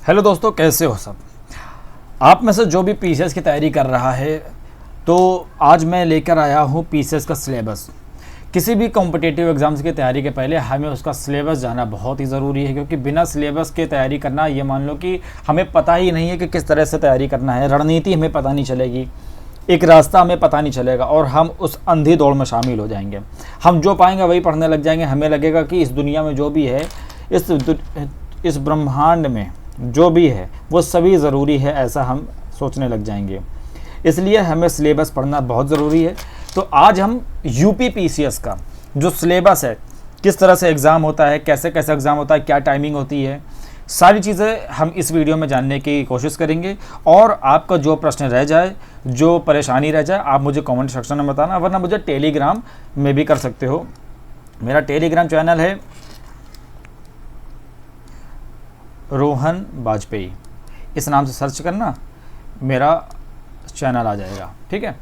Hello दोस्तों, कैसे हो सब। आप में से जो भी पीसीएस की तैयारी कर रहा है, तो आज मैं लेकर आया हूँ पीसीएस का सिलेबस। किसी भी कॉम्पिटिटिव एग्ज़ाम्स की तैयारी के पहले हमें उसका सिलेबस जानना बहुत ही ज़रूरी है, क्योंकि बिना सिलेबस के तैयारी करना, ये मान लो कि हमें पता ही नहीं है कि किस तरह से तैयारी करना है, रणनीति हमें पता नहीं चलेगी, एक रास्ता हमें पता नहीं चलेगा और हम उस अंधी दौड़ में शामिल हो जाएंगे। हम जो पाएंगे वही पढ़ने लग जाएंगे। हमें लगेगा कि इस दुनिया में जो भी है, इस ब्रह्मांड में जो भी है वो सभी ज़रूरी है, ऐसा हम सोचने लग जाएंगे। इसलिए हमें सिलेबस पढ़ना बहुत ज़रूरी है। तो आज हम यूपी पीसीएस का जो सिलेबस है, किस तरह से एग्ज़ाम होता है, कैसे कैसे एग्ज़ाम होता है, क्या टाइमिंग होती है, सारी चीज़ें हम इस वीडियो में जानने की कोशिश करेंगे। और आपका जो प्रश्न रह जाए, जो परेशानी रह जाए, आप मुझे कमेंट सेक्शन में बताना, वरना मुझे टेलीग्राम में भी कर सकते हो। मेरा टेलीग्राम चैनल है रोहन वाजपेयी, इस नाम से सर्च करना, मेरा चैनल आ जाएगा। ठीक है,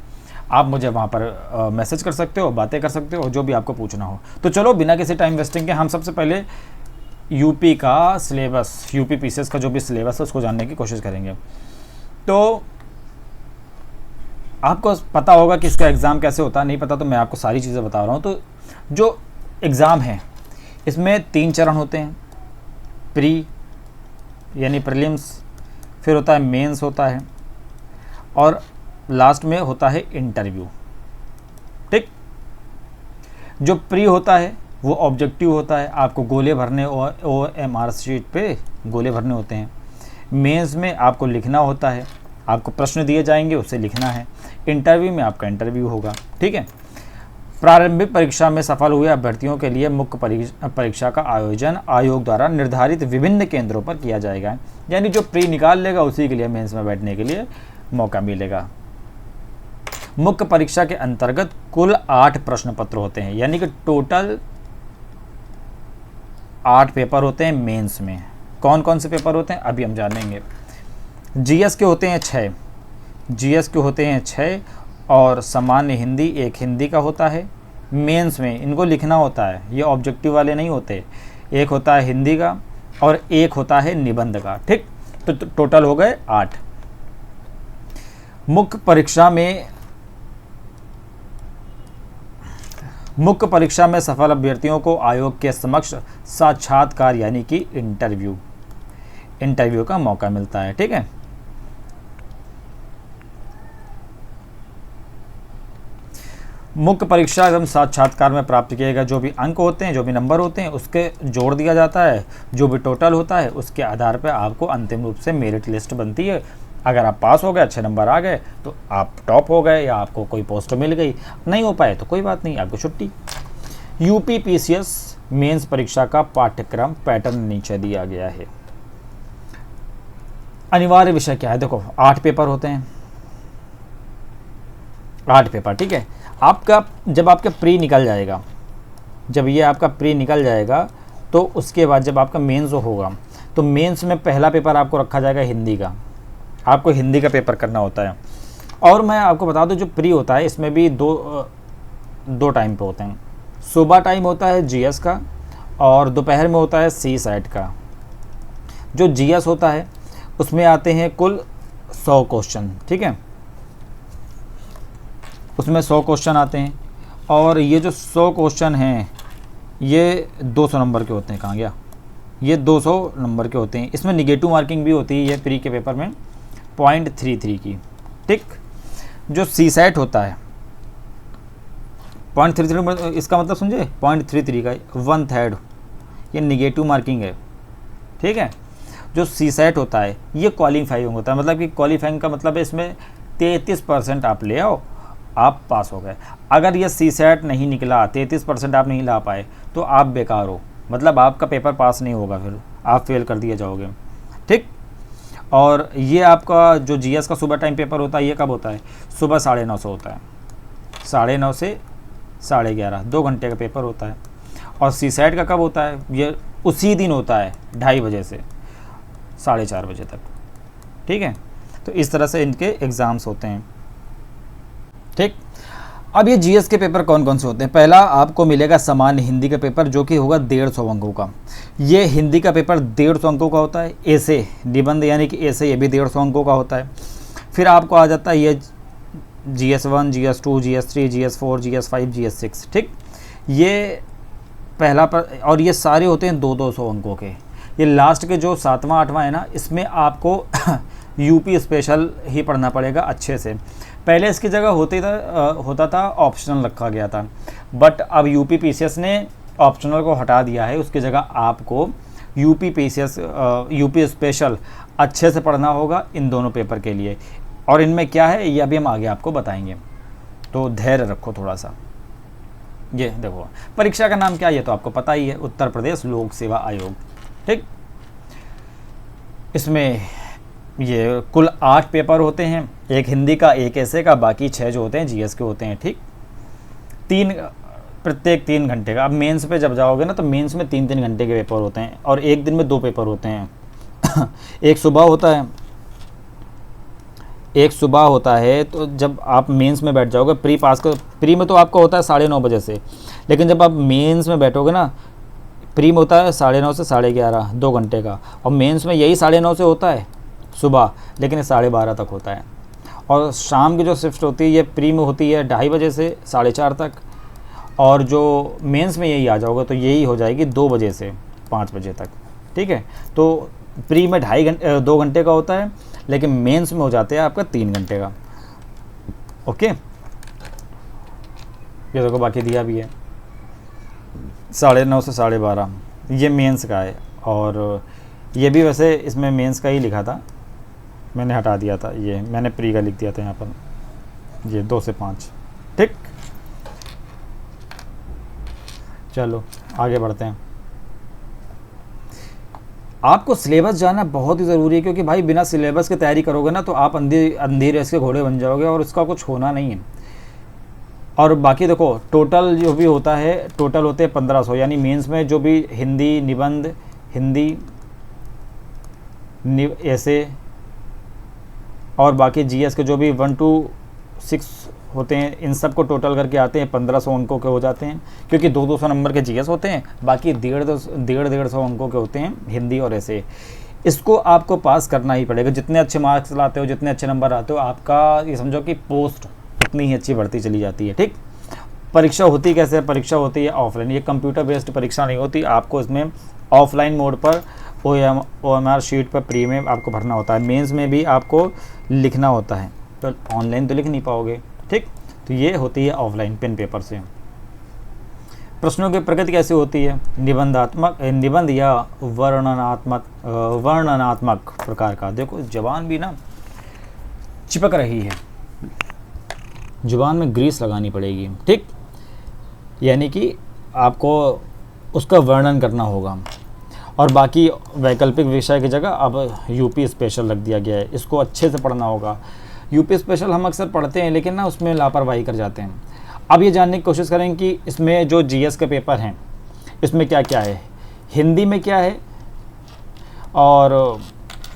आप मुझे वहाँ पर मैसेज कर सकते हो, बातें कर सकते हो, जो भी आपको पूछना हो। तो चलो बिना किसी टाइम वेस्टिंग के हम सबसे पहले यूपी का सिलेबस, यूपी पीसीएस का जो भी सिलेबस है उसको जानने की कोशिश करेंगे। तो आपको पता होगा कि इसका एग्ज़ाम कैसे होता है, नहीं पता तो मैं आपको सारी चीज़ें बता रहा हूँ। तो जो एग्ज़ाम है इसमें 3 चरण होते हैं। प्री यानी प्रीलिम्स, फिर होता है मेंस होता है, और लास्ट में होता है इंटरव्यू। ठीक, जो प्री होता है वो ऑब्जेक्टिव होता है, आपको गोले भरने OMR शीट पे गोले भरने होते हैं। मेंस में आपको लिखना होता है, आपको प्रश्न दिए जाएंगे, उसे लिखना है। इंटरव्यू में आपका इंटरव्यू होगा। ठीक है, प्रारंभिक परीक्षा में सफल हुए अभ्यर्थियों के लिए मुख्य परीक्षा का आयोजन आयोग द्वारा निर्धारित विभिन्न केंद्रों पर किया जाएगा। यानी जो प्री निकाल लेगा उसी के लिए मेंस में बैठने के लिए मौका मिलेगा। मुख्य परीक्षा के अंतर्गत कुल 8 प्रश्न पत्र होते हैं, यानी कि टोटल 8 पेपर होते हैं मेंस में। कौन कौन से पेपर होते हैं अभी हम जानेंगे। जीएस के होते हैं 6 और सामान्य हिंदी 1 हिंदी का होता है। मेंस में इनको लिखना होता है, ये ऑब्जेक्टिव वाले नहीं होते। 1 होता है हिंदी का और 1 होता है निबंध का। ठीक, तो टोटल हो गए 8। मुख्य परीक्षा में सफल अभ्यर्थियों को आयोग के समक्ष साक्षात्कार यानी कि इंटरव्यू का मौका मिलता है। ठीक है, मुख्य परीक्षा एवं साक्षात्कार में प्राप्त किए गए जो भी अंक होते हैं, जो भी नंबर होते हैं, उसके जोड़ दिया जाता है। जो भी टोटल होता है उसके आधार पर आपको अंतिम रूप से मेरिट लिस्ट बनती है। अगर आप पास हो गए, अच्छे नंबर आ गए, तो आप टॉप हो गए या आपको कोई पोस्ट मिल गई। नहीं हो पाए तो कोई बात नहीं, आपको छुट्टी। यूपी पीसीएस मेंस परीक्षा का पाठ्यक्रम पैटर्न नीचे दिया गया है। अनिवार्य विषय क्या है, देखो 8 पेपर होते हैं, 8 पेपर। ठीक है, आपका जब आपका प्री निकल जाएगा, जब ये आपका प्री निकल जाएगा तो उसके बाद जब आपका मेंस होगा, तो मेंस में पहला पेपर आपको रखा जाएगा हिंदी का। आपको हिंदी का पेपर करना होता है। और मैं आपको बता दूं, जो प्री होता है इसमें भी दो टाइम पे होते हैं। सुबह टाइम होता है जीएस का और दोपहर में होता है CSAT का। जो जीएस होता है उसमें आते हैं कुल 100 क्वेश्चन। ठीक है, उसमें 100 क्वेश्चन आते हैं, और ये जो 100 क्वेश्चन हैं ये 200 नंबर के होते हैं। कहाँ गया, ये 200 नंबर के होते हैं। इसमें निगेटिव मार्किंग भी होती है, ये प्री के पेपर में 0.33 की। ठीक, जो CSAT होता है 0.33, इसका मतलब समझे, 0.33 का 1/3 ये निगेटिव मार्किंग है। ठीक है, जो CSAT होता है ये क्वालिफाइंग होता है, मतलब कि क्वालिफाइंग का मतलब है इसमें 33% आप ले आओ, आप पास हो गए। अगर ये CSAT नहीं निकला, 33% आप नहीं ला पाए, तो आप बेकार हो, मतलब आपका पेपर पास नहीं होगा, फिर आप फेल कर दिए जाओगे। ठीक, और ये आपका जो जीएस का सुबह टाइम पेपर होता है, ये कब होता है, सुबह 9:30 से होता है, 9:30 से 11:30, 2 घंटे का पेपर होता है। और CSAT का कब होता है, ये उसी दिन होता है, 2:30 बजे से 4:30 बजे तक। ठीक है, तो इस तरह से इनके एग्ज़ाम्स होते हैं। ठीक, अब ये जीएस के पेपर कौन कौन से होते हैं? पहला आपको मिलेगा सामान्य हिंदी का पेपर, जो कि होगा 150 अंकों का। ये हिंदी का पेपर 150 अंकों का होता है। ऐसे निबंध यानी कि ऐसे ये भी 150 अंकों का होता है। फिर आपको आ जाता है ये GS1, GS2, GS3, GS4, GS5, GS6, ठीक। ये पहला पर, और ये सारे होते हैं 200 अंकों के। ये लास्ट के जो 7वां 8वां है ना, इसमें आपको यूपी स्पेशल ही पढ़ना पड़ेगा अच्छे से। पहले इसकी जगह होता था ऑप्शनल रखा गया था, बट अब यूपी पीसीएस ने ऑप्शनल को हटा दिया है। उसकी जगह आपको यूपी स्पेशल अच्छे से पढ़ना होगा इन दोनों पेपर के लिए। और इनमें क्या है ये अभी हम आगे आपको बताएंगे, तो धैर्य रखो थोड़ा सा। ये देखो परीक्षा का नाम क्या है ये तो आपको पता ही है, उत्तर प्रदेश लोक सेवा आयोग, ठीक। इसमें ये कुल 8 पेपर होते हैं, एक हिंदी का, एक ऐसे का, बाकी 6 जो होते हैं जीएस के होते हैं, ठीक। प्रत्येक 3 घंटे का। अब मेंस पे जब जाओगे ना तो मेंस में 3-3 घंटे के पेपर होते हैं, और एक दिन में 2 पेपर होते हैं। एक सुबह होता है, तो जब आप मेंस में बैठ जाओगे प्री में तो आपका होता है 9:30 बजे से, लेकिन जब आप मेंस में बैठोगे ना, प्री में होता है 9:30 से 11:30, 2 घंटे का, और मेंस में यही 9:30 से होता है सुबह, लेकिन 12:30 तक होता है। और शाम की जो शिफ्ट होती है ये प्री में होती है 2:30 बजे से 4:30 तक, और जो मेंस में यही आ जाओगे तो यही हो जाएगी 2 बजे से 5 बजे तक, ठीक है। तो प्री में 2 घंटे का होता है, लेकिन मेंस में हो जाते हैं आपका 3 घंटे का, ओके। ये देखो बाकी दिया भी है 9:30 से 12:30, ये मेंस का है। और ये भी वैसे इसमें मेंस का ही लिखा था, मैंने हटा दिया था, ये मैंने प्री का लिख दिया था यहाँ पर, ये 2 से 5, ठीक। चलो आगे बढ़ते हैं। आपको सिलेबस जानना बहुत ही ज़रूरी है, क्योंकि भाई बिना सिलेबस की तैयारी करोगे ना तो आप अंधी रेस के घोड़े बन जाओगे, और इसका कुछ होना नहीं है। और बाकी देखो टोटल जो भी होता है, टोटल होते हैं 1500, यानी मेंस में जो भी हिंदी निबंध, ऐसे और बाकी जीएस के जो भी 1 to 6 होते हैं, इन सब को टोटल करके आते हैं 1500 अंकों के हो जाते हैं, क्योंकि 200 नंबर के जीएस होते हैं, बाकी 150 अंकों के होते हैं हिंदी और ऐसे। इसको आपको पास करना ही पड़ेगा। जितने अच्छे मार्क्स लाते हो, जितने अच्छे नंबर आते हो, आपका ये समझो कि पोस्ट उतनी ही अच्छी बढ़ती चली जाती है, ठीक। परीक्षा होती कैसे? परीक्षा होती है ऑफलाइन, ये कंप्यूटर बेस्ड परीक्षा नहीं होती। आपको इसमें ऑफलाइन मोड पर OMR शीट पर प्री में आपको भरना होता है, मेंस में भी आपको लिखना होता है, तो ऑनलाइन तो लिख नहीं पाओगे, ठीक। तो ये होती है ऑफलाइन पेन पेपर से। प्रश्नों की प्रगति कैसे होती है? निबंध या वर्णनात्मक प्रकार का। देखो जबान भी ना चिपक रही है, जुबान में ग्रीस लगानी पड़ेगी, ठीक। यानी कि आपको उसका वर्णन करना होगा। और बाकी वैकल्पिक विषय की जगह अब यूपी स्पेशल रख दिया गया है, इसको अच्छे से पढ़ना होगा। यूपी स्पेशल हम अक्सर पढ़ते हैं, लेकिन ना उसमें लापरवाही कर जाते हैं। अब ये जानने की कोशिश करें कि इसमें जो जीएस के पेपर हैं, इसमें क्या क्या है, हिंदी में क्या है और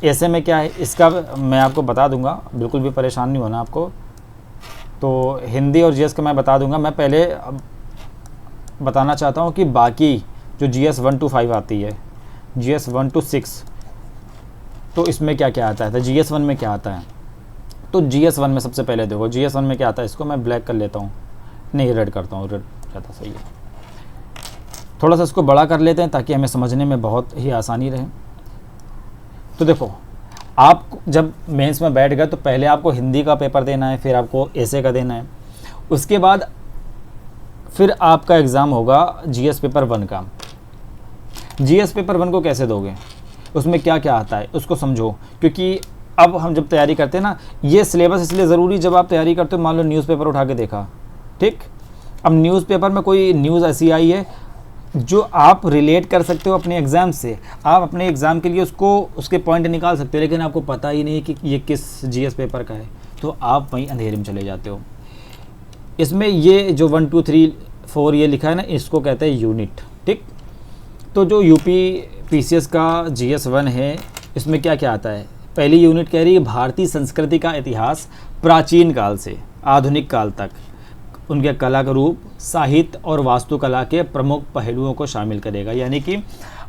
ऐसे में क्या है, इसका मैं आपको बता दूंगा, बिल्कुल भी परेशान नहीं होना आपको। तो हिंदी और जीएस का मैं बता दूंगा। मैं पहले बताना चाहता हूँ कि बाकी जो GS 1 to 5 आती है, GS 1 to 6, तो इसमें क्या क्या आता है, तो GS 1 में क्या आता है। तो GS 1 में सबसे पहले देखो GS 1 में क्या आता है, इसको मैं ब्लैक कर लेता हूँ, नहीं रेड करता हूँ, रेड ज़्यादा सही है। थोड़ा सा इसको बड़ा कर लेते हैं ताकि हमें समझने में बहुत ही आसानी रहे। तो देखो आप जब मेंस में बैठ गए तो पहले आपको हिंदी का पेपर देना है, फिर आपको ऐसे का देना है, उसके बाद फिर आपका एग्ज़ाम होगा GS पेपर 1 का। GS पेपर 1 को कैसे दोगे, उसमें क्या क्या आता है उसको समझो, क्योंकि अब हम जब तैयारी करते हैं ना, ये सिलेबस इसलिए ज़रूरी, जब आप तैयारी करते हो मान लो न्यूज़पेपर उठा के देखा, ठीक। अब न्यूज़पेपर में कोई न्यूज़ ऐसी आई है जो आप रिलेट कर सकते हो अपने एग्ज़ाम से, आप अपने एग्ज़ाम के लिए उसके पॉइंट निकाल सकते हो, लेकिन आपको पता ही नहीं कि ये किस GS पेपर का है, तो आप वहीं अंधेरे में चले जाते हो। इसमें ये जो 1 2 3 4 ये लिखा है ना, इसको कहते हैं यूनिट, ठीक। तो जो यूपी PCS का GS 1 है, इसमें क्या क्या आता है। पहली यूनिट कह रही है भारतीय संस्कृति का इतिहास प्राचीन काल से आधुनिक काल तक, उनके कला का रूप, साहित्य और वास्तुकला के प्रमुख पहलुओं को शामिल करेगा। यानी कि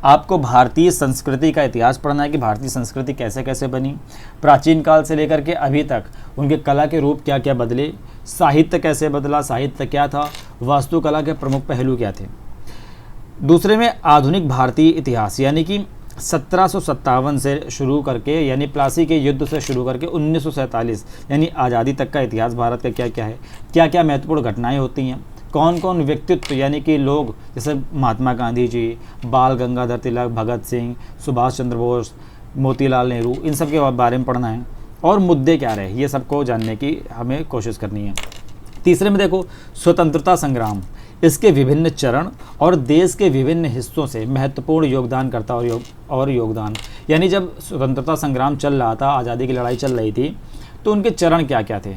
आपको भारतीय संस्कृति का इतिहास पढ़ना है कि भारतीय संस्कृति कैसे कैसे बनी, प्राचीन काल से लेकर के अभी तक उनके कला के रूप क्या क्या बदले, साहित्य कैसे बदला, साहित्य क्या था, वास्तुकला के प्रमुख पहलू क्या थे। दूसरे में आधुनिक भारतीय इतिहास, यानी कि 1757 से शुरू करके, यानी प्लासी के युद्ध से शुरू करके 1947 यानी आज़ादी तक का इतिहास भारत का क्या क्या है, क्या क्या महत्वपूर्ण घटनाएं होती हैं, कौन कौन व्यक्तित्व यानी कि लोग जैसे महात्मा गांधी जी, बाल गंगाधर तिलक, भगत सिंह, सुभाष चंद्र बोस, मोतीलाल नेहरू, इन सब के बारे में पढ़ना है और मुद्दे क्या रहे, ये सबको जानने की हमें कोशिश करनी है। तीसरे में देखो स्वतंत्रता संग्राम, इसके विभिन्न चरण और देश के विभिन्न हिस्सों से महत्वपूर्ण योगदानकर्ता और योगदान, यानी जब स्वतंत्रता संग्राम चल रहा था, आज़ादी की लड़ाई चल रही थी, तो उनके चरण क्या क्या थे।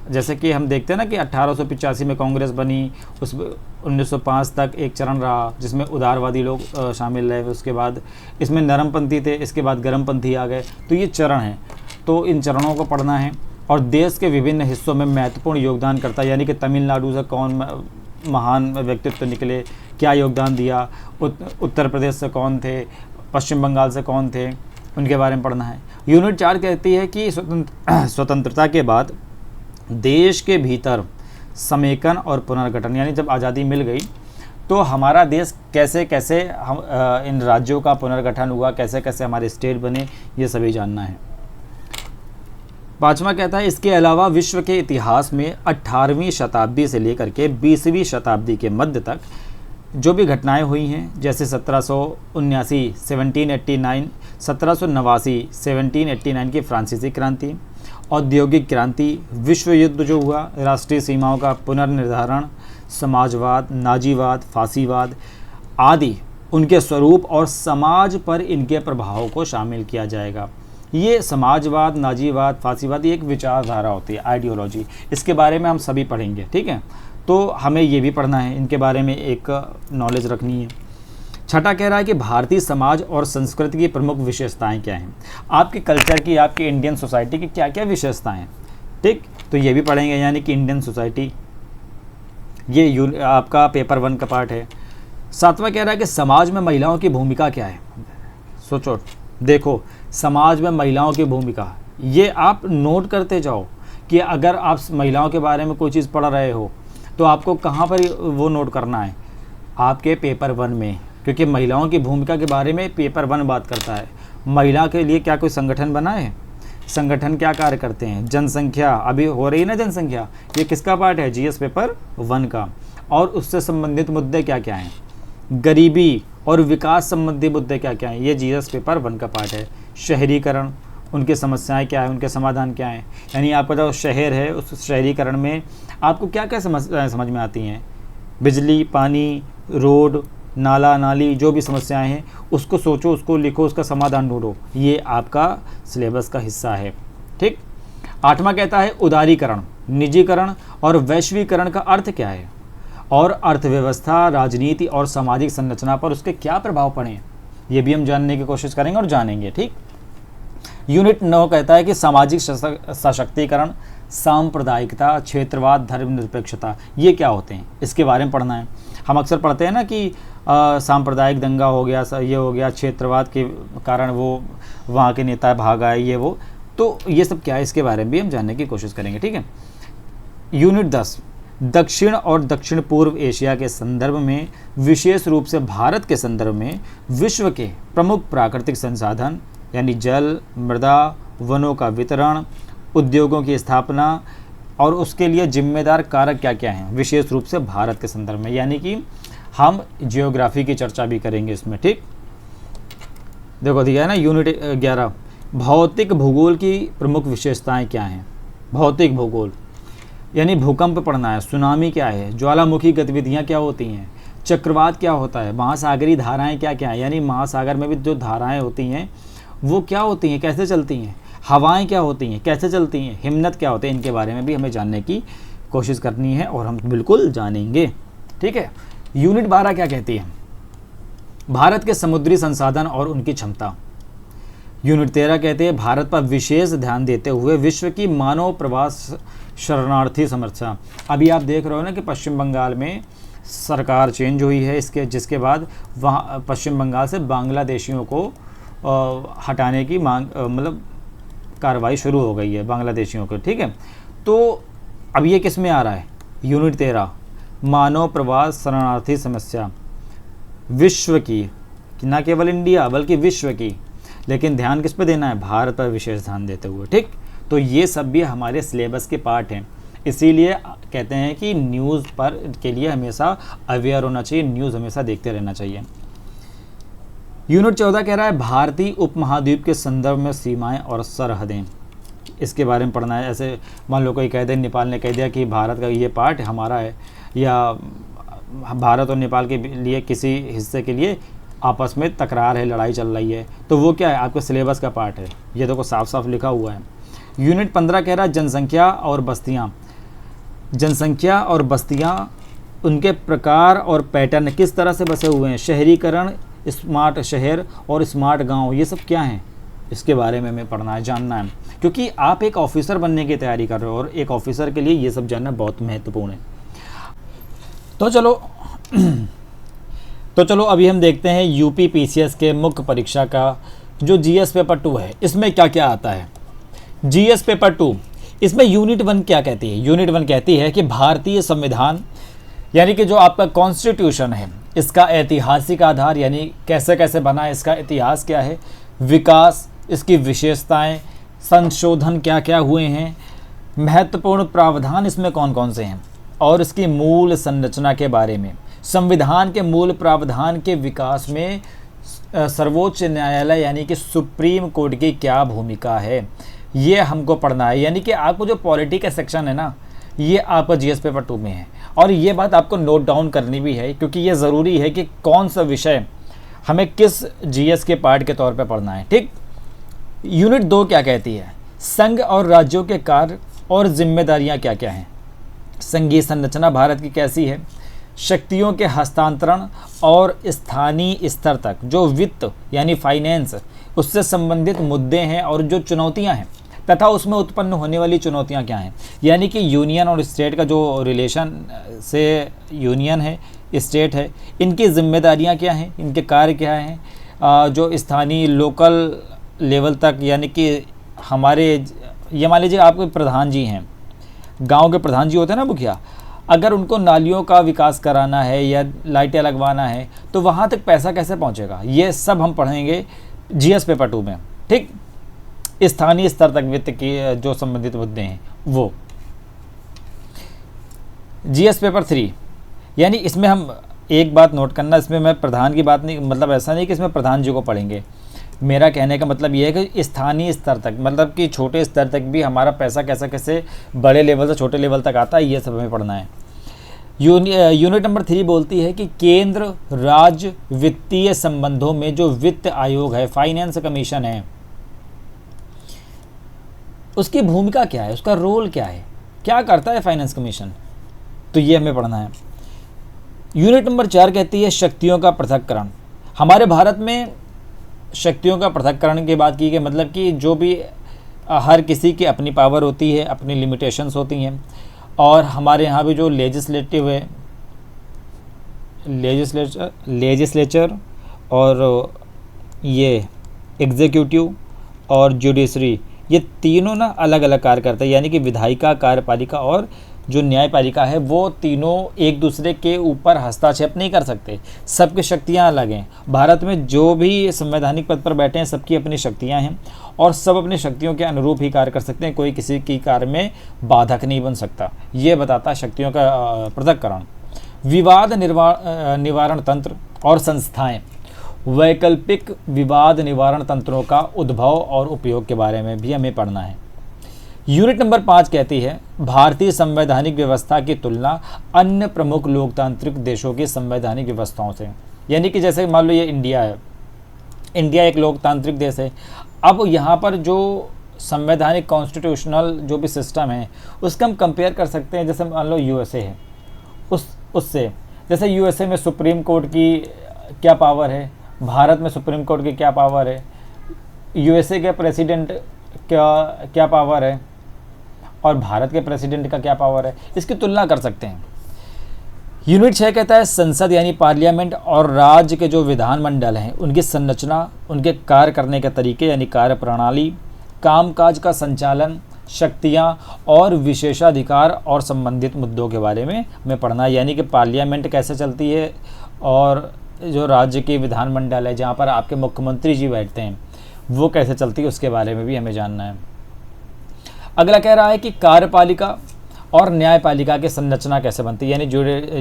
जैसे कि हम देखते हैं ना कि 1885 में कांग्रेस बनी, उस 1905 तक एक चरण रहा जिसमें उदारवादी लोग शामिल रहे, उसके बाद इसमें नरमपंथी थे, इसके बाद गर्मपंथी आ गए, तो ये चरण हैं, तो इन चरणों को पढ़ना है। और देश के विभिन्न हिस्सों में महत्वपूर्ण योगदान करता, यानी कि तमिलनाडु से कौन महान व्यक्तित्व निकले, क्या योगदान दिया, उत्तर प्रदेश से कौन थे, पश्चिम बंगाल से कौन थे, उनके बारे में पढ़ना है। यूनिट 4 कहती है कि स्वतंत्रता के बाद देश के भीतर समेकन और पुनर्गठन, यानी जब आज़ादी मिल गई तो हमारा देश कैसे कैसे हम इन राज्यों का पुनर्गठन हुआ, कैसे कैसे हमारे स्टेट बने, ये सभी जानना है। 5वां कहता है इसके अलावा विश्व के इतिहास में 18वीं शताब्दी से लेकर के 20वीं शताब्दी के मध्य तक जो भी घटनाएं हुई हैं, जैसे 1779 1789, 1789 1789 की फ्रांसीसी क्रांति, औद्योगिक क्रांति, विश्व युद्ध जो हुआ, राष्ट्रीय सीमाओं का पुनर्निर्धारण, समाजवाद, नाजीवाद, फांसीवाद आदि, उनके स्वरूप और समाज पर इनके प्रभाव को शामिल किया जाएगा। ये समाजवाद, नाजीवाद, फांसीवाद ये एक विचारधारा होती है, आइडियोलॉजी, इसके बारे में हम सभी पढ़ेंगे, ठीक है। तो हमें ये भी पढ़ना है, इनके बारे में एक नॉलेज रखनी है। 6 कह रहा है कि भारतीय समाज और संस्कृति की प्रमुख विशेषताएं क्या हैं, आपके कल्चर की, आपकी इंडियन सोसाइटी की क्या क्या विशेषताएं हैं, ठीक, तो ये भी पढ़ेंगे। यानी कि इंडियन सोसाइटी, ये आपका पेपर 1 का पार्ट है। 7वां कह रहा है कि समाज में महिलाओं की भूमिका क्या है। सोचो, देखो, समाज में महिलाओं की भूमिका, ये आप नोट करते जाओ कि अगर आप महिलाओं के बारे में कोई चीज़ पढ़ रहे हो तो आपको कहाँ पर वो नोट करना है, आपके पेपर 1 में, क्योंकि महिलाओं की भूमिका के बारे में पेपर 1 बात करता है। महिला के लिए क्या कोई संगठन बना है, संगठन क्या कार्य करते हैं, जनसंख्या अभी हो रही है ना, जनसंख्या, ये किसका पार्ट है, जीएस पेपर 1 का। और उससे संबंधित मुद्दे क्या क्या हैं, गरीबी और विकास संबंधी मुद्दे क्या क्या हैं, ये जीएस पेपर 1 का पार्ट है। शहरीकरण, उनकी समस्याएं क्या है, उनके समाधान क्या हैं, यानी आपका जो शहर है उस शहरीकरण में आपको क्या क्या समस्याएं समझ में आती हैं, बिजली, पानी, रोड, नाला नाली, जो भी समस्याएं हैं उसको सोचो, उसको लिखो, उसका समाधान ढूंढो, ये आपका सिलेबस का हिस्सा है, ठीक। 8वां कहता है उदारीकरण, निजीकरण और वैश्वीकरण का अर्थ क्या है और अर्थव्यवस्था, राजनीति और सामाजिक संरचना पर उसके क्या प्रभाव पड़े, ये भी हम जानने की कोशिश करेंगे और जानेंगे, ठीक। यूनिट 9 कहता है कि सामाजिक सशक्तिकरण, सांप्रदायिकता, क्षेत्रवाद, धर्मनिरपेक्षता, ये क्या होते हैं, इसके बारे में पढ़ना है। हम अक्सर पढ़ते हैं ना कि सांप्रदायिक दंगा हो गया, ये हो गया, क्षेत्रवाद के कारण वो वहाँ के नेता भाग आए, ये वो, तो ये सब क्या है, इसके बारे में भी हम जानने की कोशिश करेंगे, ठीक है। यूनिट 10 दक्षिण और दक्षिण पूर्व एशिया के संदर्भ में, विशेष रूप से भारत के संदर्भ में विश्व के प्रमुख प्राकृतिक संसाधन यानी जल, मृदा, वनों का वितरण, उद्योगों की स्थापना और उसके लिए जिम्मेदार कारक क्या क्या हैं, विशेष रूप से भारत के संदर्भ में, यानी कि हम जियोग्राफी की चर्चा भी करेंगे इसमें, ठीक। देखो दिया है ना यूनिट 11 भौतिक भूगोल की प्रमुख विशेषताएं क्या हैं। भौतिक भूगोल यानी भूकंप पढ़ना है, सुनामी क्या है, ज्वालामुखी गतिविधियां क्या होती हैं, चक्रवात क्या होता है, महासागरीय धाराएं क्या क्या हैं, यानी महासागर में भी जो धाराएं होती हैं वो क्या होती हैं, कैसे चलती हैं, हवाएं क्या होती हैं, कैसे चलती हैं, हिमनद क्या होते हैं, इनके बारे में भी हमें जानने की कोशिश करनी है और हम बिल्कुल जानेंगे, ठीक है। यूनिट 12 क्या कहती है, भारत के समुद्री संसाधन और उनकी क्षमता। यूनिट 13 कहते हैं भारत पर विशेष ध्यान देते हुए विश्व की मानव प्रवास शरणार्थी समस्या। अभी आप देख रहे हो ना कि पश्चिम बंगाल में सरकार चेंज हुई है, इसके जिसके बाद वहाँ पश्चिम बंगाल से बांग्लादेशियों को हटाने की मांग मतलब कार्रवाई शुरू हो गई है बांग्लादेशियों को, ठीक है। तो अब ये किस में आ रहा है, यूनिट 13 मानव प्रवास शरणार्थी समस्या, विश्व की, ना केवल इंडिया बल्कि विश्व की, लेकिन ध्यान किस पे देना है, भारत पर विशेष ध्यान देते हुए, ठीक। तो ये सब भी हमारे सिलेबस के पार्ट हैं, इसीलिए कहते हैं कि न्यूज़ पर के लिए हमेशा अवेयर होना चाहिए, न्यूज़ हमेशा देखते रहना चाहिए। यूनिट 14 कह रहा है भारतीय उपमहाद्वीप के संदर्भ में सीमाएं और सरहदें, इसके बारे में पढ़ना है। ऐसे मान लो कोई कह दे, नेपाल ने कह दिया कि भारत का ये पार्ट हमारा है, या भारत और नेपाल के लिए किसी हिस्से के लिए आपस में तकरार है, लड़ाई चल रही है, तो वो क्या है, आपके सिलेबस का पार्ट है, ये देखो साफ साफ लिखा हुआ है। यूनिट 15 कह रहा है जनसंख्या और बस्तियाँ, जनसंख्या और बस्तियाँ, उनके प्रकार और पैटर्न किस तरह से बसे हुए हैं, शहरीकरण, स्मार्ट शहर और स्मार्ट गांव, ये सब क्या हैं, इसके बारे में हमें पढ़ना है, जानना है, क्योंकि आप एक ऑफिसर बनने की तैयारी कर रहे हो और एक ऑफिसर के लिए ये सब जानना बहुत महत्वपूर्ण है। तो चलो अभी हम देखते हैं यूपी पीसीएस के मुख्य परीक्षा का जो जीएस पेपर 2 है, इसमें क्या क्या आता है। जीएस पेपर 2, इसमें यूनिट 1 क्या कहती है, यूनिट 1 कहती है कि भारतीय संविधान यानी कि जो आपका कॉन्स्टिट्यूशन है, इसका ऐतिहासिक आधार यानी कैसे कैसे बना है, इसका इतिहास क्या है, विकास, इसकी विशेषताएं, संशोधन क्या क्या हुए हैं, महत्वपूर्ण प्रावधान इसमें कौन कौन से हैं, और इसकी मूल संरचना के बारे में, संविधान के मूल प्रावधान के विकास में सर्वोच्च न्यायालय यानी कि सुप्रीम कोर्ट की क्या भूमिका है, ये हमको पढ़ना है। यानी कि आपको जो पॉलिटी का सेक्शन है ना, ये आपका जीएस पेपर 2 में है, और ये बात आपको नोट डाउन करनी भी है, क्योंकि ये ज़रूरी है कि कौन सा विषय हमें किस जीएस के पार्ट के तौर पे पढ़ना है, ठीक। यूनिट 2 क्या कहती है, संघ और राज्यों के कार्य और जिम्मेदारियां क्या क्या हैं, संघीय संरचना भारत की कैसी है, शक्तियों के हस्तांतरण और स्थानीय स्तर तक जो वित्त यानी फाइनेंस उससे संबंधित मुद्दे हैं और जो चुनौतियां हैं तथा उसमें उत्पन्न होने वाली चुनौतियां क्या हैं, यानी कि यूनियन और स्टेट का जो रिलेशन से यूनियन है, स्टेट है, इनकी जिम्मेदारियां क्या हैं, इनके कार्य क्या हैं, जो स्थानीय लोकल लेवल तक, यानी कि हमारे ये मान लीजिए आपके प्रधान जी हैं, गांव के प्रधान जी होते हैं ना, मुखिया, अगर उनको नालियों का विकास कराना है या लाइटें लगवाना है तो वहाँ तक पैसा कैसे पहुँचेगा, ये सब हम पढ़ेंगे जीएस पेपर 2 में, ठीक। स्थानीय स्तर तक वित्त की जो संबंधित मुद्दे हैं वो। जीएस पेपर 3 यानी इसमें हम एक बात नोट करना, इसमें मैं प्रधान की बात नहीं, मतलब ऐसा नहीं कि इसमें प्रधान जी को पढ़ेंगे, मेरा कहने का मतलब ये है कि स्थानीय स्तर तक, मतलब कि छोटे स्तर तक भी हमारा पैसा कैसे कैसे बड़े लेवल से छोटे लेवल तक आता है, ये सब हमें पढ़ना है। यूनिट नंबर 3 बोलती है कि केंद्र राज्य वित्तीय संबंधों में जो वित्त आयोग है, फाइनेंस कमीशन है, उसकी भूमिका क्या है, उसका रोल क्या है, क्या करता है फाइनेंस कमीशन, तो ये हमें पढ़ना है। यूनिट नंबर 4 कहती है शक्तियों का पृथक्करण। हमारे भारत में शक्तियों का पृथक्करण की बात की गई, मतलब कि जो भी हर किसी की अपनी पावर होती है, अपनी लिमिटेशंस होती हैं, और हमारे यहाँ भी जो लेजिस्लेटिव है, लेजिस्लेचर और ये एग्जीक्यूटिव और जुडिशरी, ये तीनों ना अलग अलग कार्य करते हैं, यानी कि विधायिका, कार्यपालिका और जो न्यायपालिका है, वो तीनों एक दूसरे के ऊपर हस्तक्षेप नहीं कर सकते, सबकी शक्तियाँ अलग हैं। भारत में जो भी संवैधानिक पद पर बैठे हैं सबकी अपनी शक्तियाँ हैं और सब अपनी शक्तियों के अनुरूप ही कार्य कर सकते हैं, कोई किसी की कार्य में बाधक नहीं बन सकता, ये बताता है शक्तियों का पृथक्करण। विवाद निवारण तंत्र और संस्थाएं, वैकल्पिक विवाद निवारण तंत्रों का उद्भव और उपयोग के बारे में भी हमें पढ़ना है। यूनिट नंबर 5 कहती है भारतीय संवैधानिक व्यवस्था की तुलना अन्य प्रमुख लोकतांत्रिक देशों की संवैधानिक व्यवस्थाओं से, यानी कि जैसे मान लो ये इंडिया है, इंडिया एक लोकतांत्रिक देश है, अब यहाँ पर जो संवैधानिक कॉन्स्टिट्यूशनल जो भी सिस्टम है उसका हम कंपेयर कर सकते हैं, जैसे मान लो यूएसए है, उससे जैसे यूएसए में सुप्रीम कोर्ट की क्या पावर है, भारत में सुप्रीम कोर्ट की क्या पावर है, यूएसए के प्रेसिडेंट क्या क्या पावर है और भारत के प्रेसिडेंट का क्या पावर है, इसकी तुलना कर सकते हैं। यूनिट 6 कहता है संसद यानी पार्लियामेंट और राज्य के जो विधानमंडल हैं उनकी संरचना, उनके कार्य करने के तरीके यानी कार्य प्रणाली, कामकाज का संचालन, शक्तियां और विशेषाधिकार और संबंधित मुद्दों के बारे में हमें पढ़ना है। यानी कि पार्लियामेंट कैसे चलती है और जो राज्य के विधानमंडल है जहाँ पर आपके मुख्यमंत्री जी बैठते हैं वो कैसे चलती है उसके बारे में भी हमें जानना है। अगला कह रहा है कि कार्यपालिका और न्यायपालिका की संरचना कैसे बनती है, यानी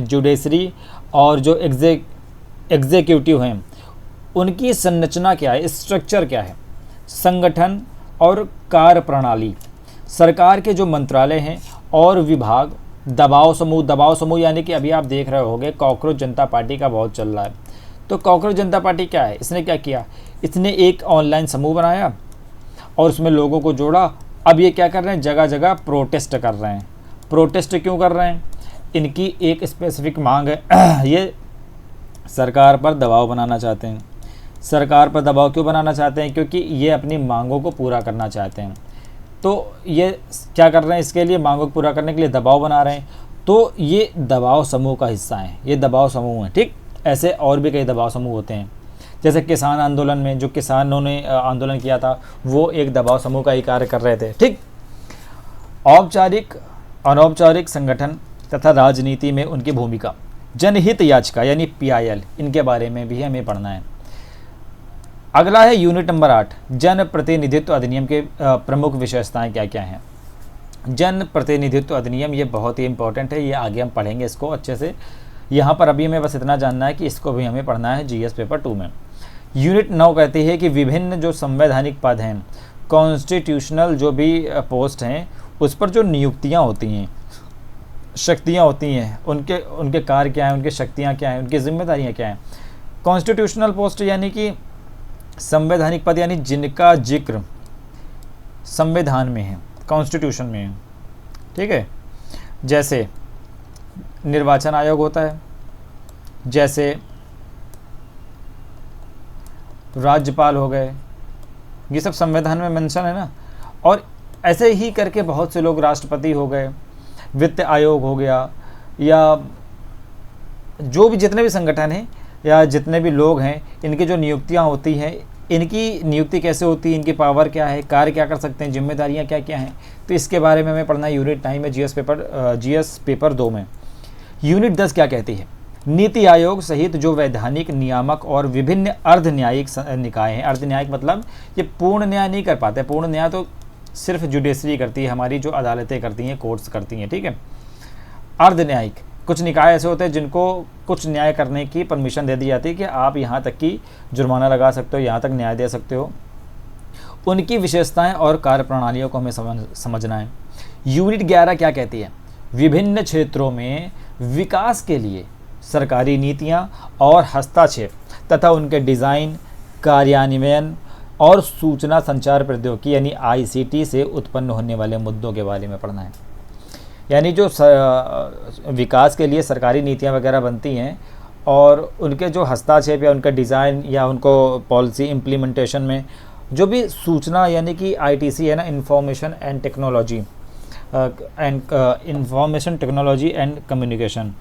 जुडिशरी और जो एग्जीक्यूटिव हैं उनकी संरचना क्या है, स्ट्रक्चर क्या है, संगठन और कार्य प्रणाली, सरकार के जो मंत्रालय हैं और विभाग, दबाव समूह यानी कि अभी आप देख रहे होंगे कॉकरोच जनता पार्टी का बहुत चल रहा है। तो कॉकरोच जनता पार्टी क्या है, इसने क्या किया, इसने एक ऑनलाइन समूह बनाया और उसमें लोगों को जोड़ा। अब ये क्या कर रहे हैं, जगह जगह प्रोटेस्ट कर रहे हैं। प्रोटेस्ट क्यों कर रहे हैं, इनकी एक स्पेसिफिक मांग है ये सरकार पर दबाव बनाना चाहते हैं। सरकार पर दबाव क्यों बनाना चाहते हैं, क्योंकि ये अपनी मांगों को पूरा करना चाहते हैं। तो ये क्या कर रहे हैं, इसके लिए मांगों को पूरा करने के लिए दबाव बना रहे हैं। तो ये दबाव समूह का हिस्सा है, ये दबाव समूह है। ठीक, ऐसे और भी कई दबाव समूह होते हैं। जैसे किसान आंदोलन में जो किसानों ने आंदोलन किया था वो एक दबाव समूह का ही कार्य कर रहे थे। ठीक, औपचारिक अनौपचारिक संगठन तथा राजनीति में उनकी भूमिका, जनहित याचिका यानी PIL, इनके बारे में भी हमें पढ़ना है। अगला है यूनिट नंबर 8, जन प्रतिनिधित्व अधिनियम के प्रमुख विशेषताएं क्या क्या हैं। जन प्रतिनिधित्व अधिनियम ये बहुत ही इंपॉर्टेंट है, ये आगे हम पढ़ेंगे इसको अच्छे से। यहाँ पर अभी हमें बस इतना जानना है कि इसको भी हमें पढ़ना है GS पेपर 2 में। यूनिट 9 कहती है कि विभिन्न जो संवैधानिक पद हैं, कॉन्स्टिट्यूशनल जो भी पोस्ट हैं, उस पर जो नियुक्तियाँ होती हैं, शक्तियाँ होती हैं, उनके कार्य क्या हैं, उनकी शक्तियाँ क्या हैं, उनकी जिम्मेदारियाँ क्या हैं। कॉन्स्टिट्यूशनल पोस्ट यानी कि संवैधानिक पद, यानी जिनका जिक्र संविधान में है, कॉन्स्टिट्यूशन में है। ठीक है, जैसे निर्वाचन आयोग होता है, जैसे राज्यपाल हो गए, ये सब संविधान में मेंशन है ना। और ऐसे ही करके बहुत से लोग, राष्ट्रपति हो गए, वित्त आयोग हो गया, या जो भी जितने भी संगठन हैं या जितने भी लोग हैं, इनकी जो नियुक्तियां होती हैं, इनकी नियुक्ति कैसे होती है, इनकी पावर क्या है, कार्य क्या कर सकते हैं, जिम्मेदारियां क्या क्या हैं, तो इसके बारे में हमें पढ़ना है यूनिट 9 में GS पेपर 2 में। यूनिट 10 क्या कहती है, नीति आयोग सहित जो वैधानिक, नियामक और विभिन्न अर्ध न्यायिक निकाय हैं। अर्ध न्यायिक मतलब ये पूर्ण न्याय नहीं कर पाते, पूर्ण न्याय तो सिर्फ जुडिशरी करती है, हमारी जो अदालतें करती हैं, कोर्ट्स करती हैं। ठीक है, अर्ध न्यायिक कुछ निकाय ऐसे होते हैं जिनको कुछ न्याय करने की परमिशन दे दी जाती है कि आप यहाँ तक की जुर्माना लगा सकते हो, यहाँ तक न्याय दे सकते हो। उनकी विशेषताएं और कार्यप्रणालियों को हमें समझना है। यूनिट 11 क्या कहती है, विभिन्न क्षेत्रों में विकास के लिए सरकारी नीतियाँ और हस्तक्षेप तथा उनके डिज़ाइन, कार्यान्वयन और सूचना संचार प्रौद्योगिकी यानी ICT से उत्पन्न होने वाले मुद्दों के बारे में पढ़ना है। यानी जो विकास के लिए सरकारी नीतियाँ वगैरह बनती हैं और उनके जो हस्तक्षेप या उनका डिज़ाइन या उनको पॉलिसी इम्प्लीमेंटेशन में जो भी सूचना यानी कि ITC है ना, information and technology and communication,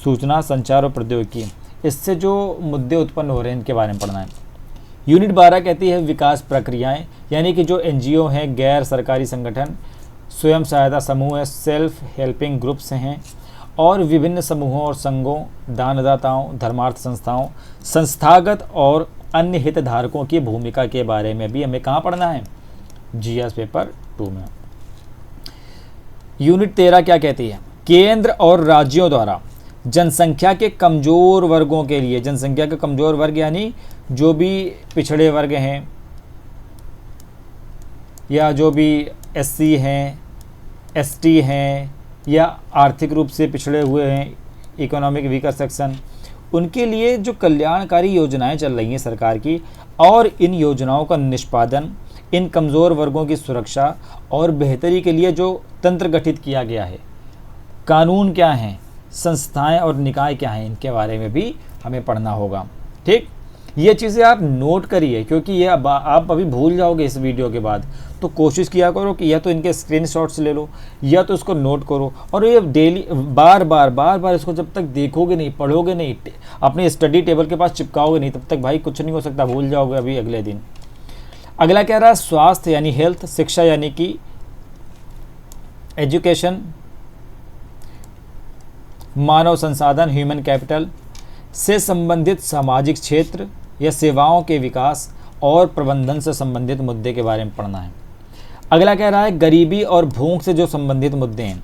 सूचना संचार और प्रौद्योगिकी, इससे जो मुद्दे उत्पन्न हो रहे हैं इनके बारे में पढ़ना है। यूनिट 12 कहती है विकास प्रक्रियाएं, यानी कि जो NGO हैं, गैर सरकारी संगठन, स्वयं सहायता समूह है, सेल्फ हेल्पिंग ग्रुप्स हैं, और विभिन्न समूहों और संघों, दानदाताओं, धर्मार्थ संस्थाओं, संस्थागत और अन्य हितधारकों की भूमिका के बारे में भी हमें कहाँ पढ़ना है, GS पेपर 2 में। यूनिट 13 क्या कहती है, केंद्र और राज्यों द्वारा जनसंख्या के कमज़ोर वर्गों के लिए, जनसंख्या के कमज़ोर वर्ग यानी जो भी पिछड़े वर्ग हैं या जो भी SC हैं, ST हैं या आर्थिक रूप से पिछड़े हुए हैं, इकोनॉमिक वीकर सेक्शन, उनके लिए जो कल्याणकारी योजनाएं चल रही हैं सरकार की, और इन योजनाओं का निष्पादन, इन कमज़ोर वर्गों की सुरक्षा और बेहतरी के लिए जो तंत्र गठित किया गया है, कानून क्या हैं, संस्थाएं और निकाय क्या हैं, इनके बारे में भी हमें पढ़ना होगा। ठीक, ये चीज़ें आप नोट करिए, क्योंकि ये आप अभी भूल जाओगे इस वीडियो के बाद। तो कोशिश किया करो कि या तो इनके स्क्रीनशॉट्स ले लो या तो इसको नोट करो, और ये डेली बार बार इसको जब तक देखोगे नहीं, पढ़ोगे नहीं, अपने स्टडी टेबल के पास चिपकाओगे नहीं, तब तक भाई कुछ नहीं हो सकता, भूल जाओगे अभी अगले दिन। अगला कह रहा है स्वास्थ्य यानी हेल्थ, शिक्षा यानी कि एजुकेशन, मानव संसाधन ह्यूमन कैपिटल से संबंधित सामाजिक क्षेत्र या सेवाओं के विकास और प्रबंधन से संबंधित मुद्दे के बारे में पढ़ना है। अगला कह रहा है गरीबी और भूख से जो संबंधित मुद्दे हैं,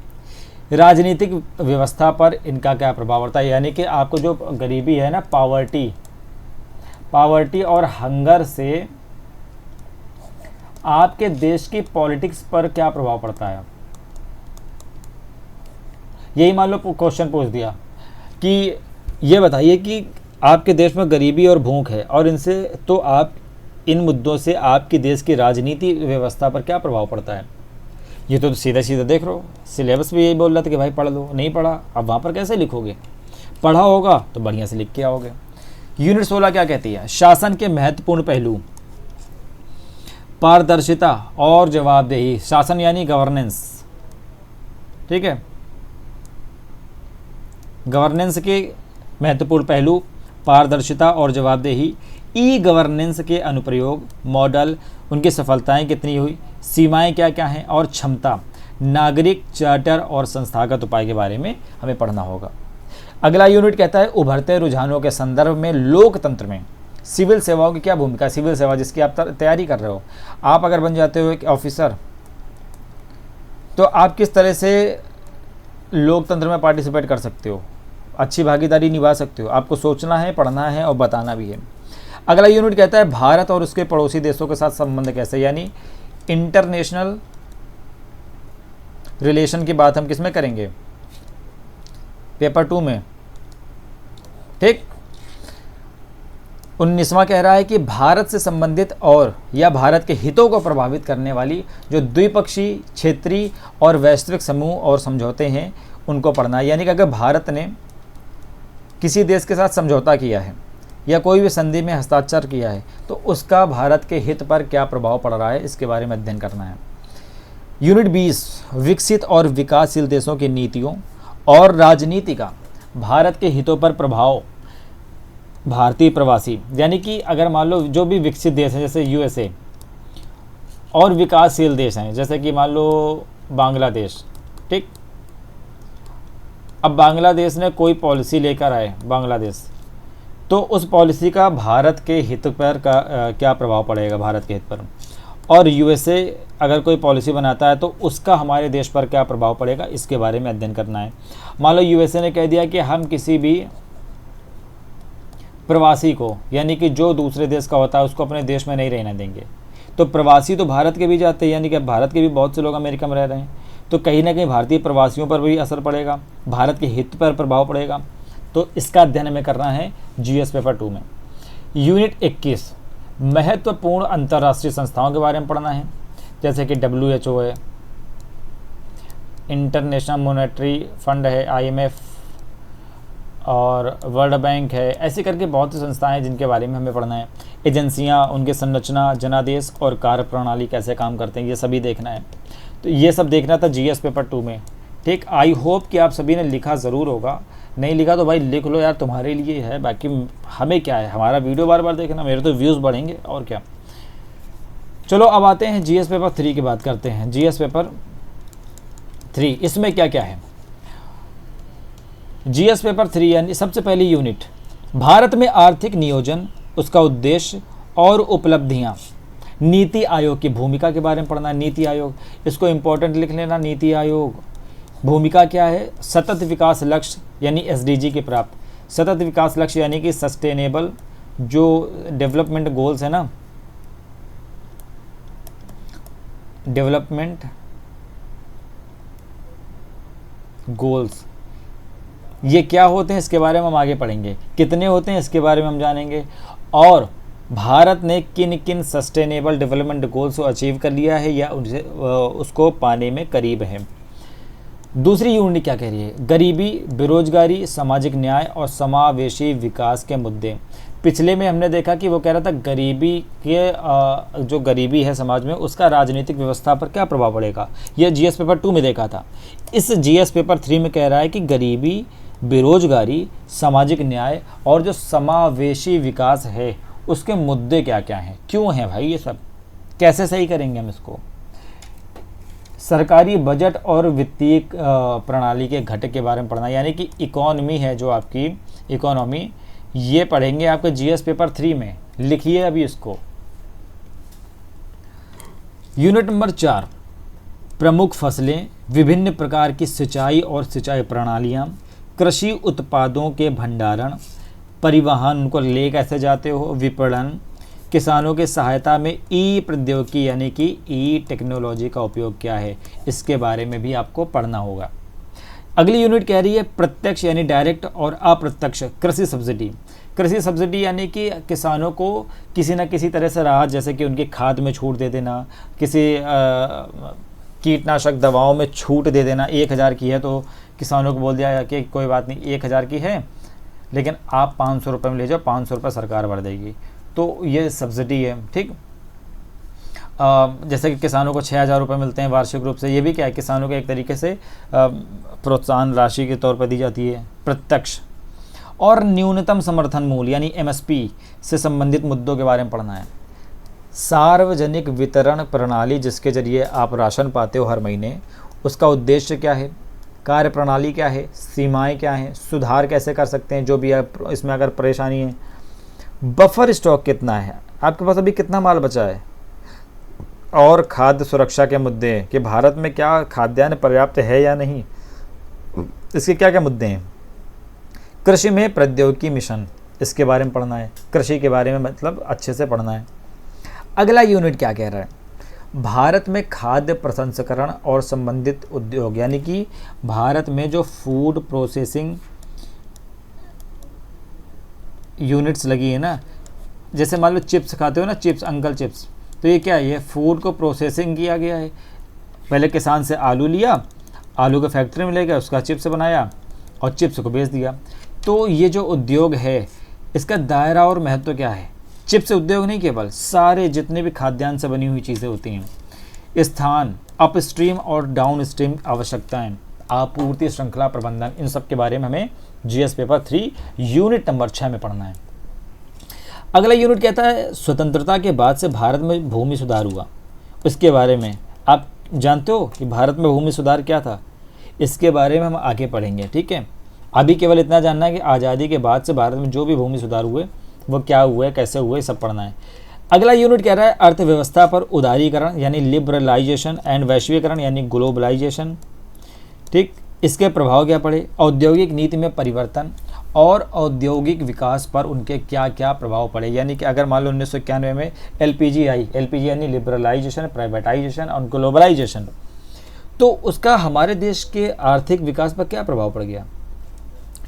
राजनीतिक व्यवस्था पर इनका क्या प्रभाव पड़ता है, यानी कि आपको जो गरीबी है ना, पावर्टी और हंगर से आपके देश की पॉलिटिक्स पर क्या प्रभाव पड़ता है। यही मान लो क्वेश्चन पूछ दिया कि ये बताइए कि आपके देश में गरीबी और भूख है, और इनसे तो आप इन मुद्दों से आपकी देश की राजनीति व्यवस्था पर क्या प्रभाव पड़ता है। ये तो सीधा सीधा देख लो, सिलेबस भी यही बोल रहा था कि भाई पढ़ लो, नहीं पढ़ा अब वहाँ पर कैसे लिखोगे, पढ़ा होगा तो बढ़िया से लिख के आओगे। यूनिट 16 क्या कहती है, शासन के महत्वपूर्ण पहलू, पारदर्शिता और जवाबदेही। शासन यानी गवर्नेंस, ठीक है, गवर्नेंस के महत्वपूर्ण पहलू, पारदर्शिता और जवाबदेही। ई गवर्नेंस के अनुप्रयोग, मॉडल, उनकी सफलताएं कितनी हुई, सीमाएं क्या क्या हैं, और क्षमता, नागरिक चार्टर और संस्थागत उपाय के बारे में हमें पढ़ना होगा। अगला यूनिट कहता है उभरते रुझानों के संदर्भ में लोकतंत्र में सिविल सेवाओं की क्या भूमिका। सिविल सेवा जिसकी आप तैयारी कर रहे हो, आप अगर बन जाते हो एक ऑफिसर, तो आप किस तरह से लोकतंत्र में पार्टिसिपेट कर सकते हो, अच्छी भागीदारी निभा सकते हो। आपको सोचना है, पढ़ना है और बताना भी है। अगला यूनिट कहता है भारत और उसके पड़ोसी देशों के साथ संबंध कैसे, यानी इंटरनेशनल रिलेशन की बात हम किस में करेंगे, पेपर 2 में, ठीक। 19वां कह रहा है कि भारत से संबंधित और या भारत के हितों को प्रभावित करने वाली जो द्विपक्षीय, क्षेत्रीय और वैश्विक समूह और समझौते हैं उनको पढ़ना है। यानी कि अगर भारत ने किसी देश के साथ समझौता किया है या कोई भी संधि में हस्ताक्षर किया है तो उसका भारत के हित पर क्या प्रभाव पड़ रहा है, इसके बारे में अध्ययन करना है। यूनिट 20 विकसित और विकासशील देशों की नीतियों और राजनीति का भारत के हितों पर प्रभाव। भारतीय प्रवासी, यानी कि अगर मान लो जो भी विकसित देश हैं जैसे यूएसए, और विकासशील देश हैं जैसे कि मान लो बांग्लादेश, ठीक। अब बांग्लादेश ने कोई पॉलिसी लेकर आए बांग्लादेश, तो उस पॉलिसी का भारत के हित पर क्या प्रभाव पड़ेगा, भारत के हित पर। और यूएसए अगर कोई पॉलिसी बनाता है तो उसका हमारे देश पर क्या प्रभाव पड़ेगा, इसके बारे में अध्ययन करना है। मान लो यूएसए ने कह दिया कि हम किसी भी प्रवासी को, यानी कि जो दूसरे देश का होता है उसको अपने देश में नहीं रहने देंगे, तो प्रवासी तो भारत के भी जाते हैं, यानी कि भारत के भी बहुत से लोग अमेरिका में रह रहे हैं, तो कहीं ना कहीं भारतीय प्रवासियों पर भी असर पड़ेगा, भारत के हित पर प्रभाव पड़ेगा। तो इसका अध्ययन हमें करना है जीएस पेपर 2 में। यूनिट 21 महत्वपूर्ण अंतर्राष्ट्रीय संस्थाओं के बारे में पढ़ना है, जैसे कि WHO है, इंटरनेशनल मॉनेटरी फंड है, IMF और वर्ल्ड बैंक है, ऐसे करके बहुत सी संस्थाएं हैं जिनके बारे में हमें पढ़ना है। एजेंसियां, उनकी संरचना, जनादेश और कार्यप्रणाली कैसे काम करते हैं, ये सभी देखना है। तो ये सब देखना था जीएस पेपर 2 में, ठीक। आई होप कि आप सभी ने लिखा ज़रूर होगा, नहीं लिखा तो भाई लिख लो यार, तुम्हारे लिए है, बाकी हमें क्या है, हमारा वीडियो बार बार देखना, मेरे तो व्यूज़ बढ़ेंगे और क्या। चलो अब आते हैं जीएस पेपर 3 की बात करते हैं। जीएस पेपर 3 इसमें क्या क्या है। जीएस पेपर 3 यानी सबसे पहली यूनिट भारत में आर्थिक नियोजन, उसका उद्देश्य और उपलब्धियां। नीति आयोग की भूमिका के बारे में पढ़ना है। नीति आयोग, इसको इंपॉर्टेंट लिख लेना। नीति आयोग भूमिका क्या है, सतत विकास लक्ष्य यानी SDG की प्राप्त। सतत विकास लक्ष्य यानी कि सस्टेनेबल जो डेवलपमेंट गोल्स है ना, डेवलपमेंट गोल्स, ये क्या होते हैं इसके बारे में हम आगे पढ़ेंगे। कितने होते हैं इसके बारे में हम जानेंगे, और भारत ने किन किन सस्टेनेबल डेवलपमेंट गोल्स को अचीव कर लिया है या उनसे उसको पाने में करीब है। दूसरी यूनिट क्या कह रही है, गरीबी, बेरोजगारी, सामाजिक न्याय और समावेशी विकास के मुद्दे। पिछले में हमने देखा कि वो कह रहा था गरीबी के जो गरीबी है समाज में उसका राजनीतिक व्यवस्था पर क्या प्रभाव पड़ेगा, यह जीएस पेपर 2 में देखा था। इस जीएस पेपर 3 में कह रहा है कि गरीबी, बेरोजगारी, सामाजिक न्याय और जो समावेशी विकास है उसके मुद्दे क्या क्या हैं, क्यों हैं भाई, ये सब कैसे सही करेंगे हम इसको। सरकारी बजट और वित्तीय प्रणाली के घटक के बारे में पढ़ना, यानी कि इकोनॉमी है जो आपकी इकोनॉमी, ये पढ़ेंगे आपके जीएस पेपर 3 में। लिखिए अभी इसको। यूनिट नंबर 4, प्रमुख फसलें, विभिन्न प्रकार की सिंचाई और सिंचाई प्रणालियाँ, कृषि उत्पादों के भंडारण, परिवहन, उनको ले कैसे जाते हो, विपणन, किसानों की सहायता में ई प्रौद्योगिकी यानी कि ई टेक्नोलॉजी का उपयोग क्या है, इसके बारे में भी आपको पढ़ना होगा। अगली यूनिट कह रही है प्रत्यक्ष यानी डायरेक्ट और अप्रत्यक्ष कृषि सब्सिडी। कृषि सब्सिडी यानी कि किसानों को किसी न किसी तरह से राहत, जैसे कि उनकी खाद में छूट दे देना, किसी कीटनाशक दवाओं में छूट दे देना। 1000 की है तो किसानों को बोल दिया कि कोई बात नहीं 1000 की है लेकिन आप 500 रुपये में ले जाओ, 500 रुपये सरकार भर देगी, तो ये सब्सिडी है। ठीक, जैसे कि किसानों को 6000 रुपये मिलते हैं वार्षिक रूप से, ये भी क्या है, किसानों को एक तरीके से प्रोत्साहन राशि के तौर पर दी जाती है, प्रत्यक्ष। और न्यूनतम समर्थन मूल्य यानी एमएसपी से संबंधित मुद्दों के बारे में पढ़ना है। सार्वजनिक वितरण प्रणाली जिसके जरिए आप राशन पाते हो हर महीने, उसका उद्देश्य क्या है, कार्य प्रणाली क्या है, सीमाएं क्या हैं, सुधार कैसे कर सकते हैं, जो भी इसमें अगर परेशानी है, बफर स्टॉक कितना है, आपके पास अभी कितना माल बचा है, और खाद्य सुरक्षा के मुद्दे कि भारत में क्या खाद्यान्न पर्याप्त है या नहीं, इसके क्या क्या मुद्दे हैं। कृषि में प्रौद्योगिकी मिशन, इसके बारे में पढ़ना है, कृषि के बारे में मतलब अच्छे से पढ़ना है। अगला यूनिट क्या कह रहा है, भारत में खाद्य प्रसंस्करण और संबंधित उद्योग, यानी कि भारत में जो फूड प्रोसेसिंग यूनिट्स लगी है ना, जैसे मान लो चिप्स खाते हो ना, चिप्स, अंकल चिप्स, तो ये क्या है, ये फूड को प्रोसेसिंग किया गया है। पहले किसान से आलू लिया, आलू को फैक्ट्री में ले गया, उसका चिप्स बनाया और चिप्स को बेच दिया। तो ये जो उद्योग है इसका दायरा और महत्व क्या है, चिप्स उद्योग नहीं, केवल सारे जितने भी खाद्यान्न से बनी हुई चीज़ें होती हैं, स्थान, अपस्ट्रीम और डाउनस्ट्रीम आवश्यकताएं, आपूर्ति श्रृंखला प्रबंधन, इन सब के बारे में हमें जीएस पेपर 3 यूनिट नंबर 6 में पढ़ना है। अगला यूनिट कहता है स्वतंत्रता के बाद से भारत में भूमि सुधार हुआ, इसके बारे में आप जानते हो कि भारत में भूमि सुधार क्या था, इसके बारे में हम आगे पढ़ेंगे। ठीक है, अभी केवल इतना जानना है कि आज़ादी के बाद से भारत में जो भी भूमि सुधार हुए वो क्या हुए, कैसे हुए, सब पढ़ना है। अगला यूनिट कह रहा है अर्थव्यवस्था पर उदारीकरण यानी लिबरलाइजेशन एंड वैश्वीकरण यानी ग्लोबलाइजेशन। ठीक, इसके प्रभाव क्या पड़े, औद्योगिक नीति में परिवर्तन और औद्योगिक विकास पर उनके क्या क्या प्रभाव पड़े। यानी कि अगर मान लो 1991 में एलपीजी आई, एलपीजी यानी लिबरलाइजेशन, प्राइवेटाइजेशन और ग्लोबलाइजेशन, तो उसका हमारे देश के आर्थिक विकास पर क्या प्रभाव पड़ गया।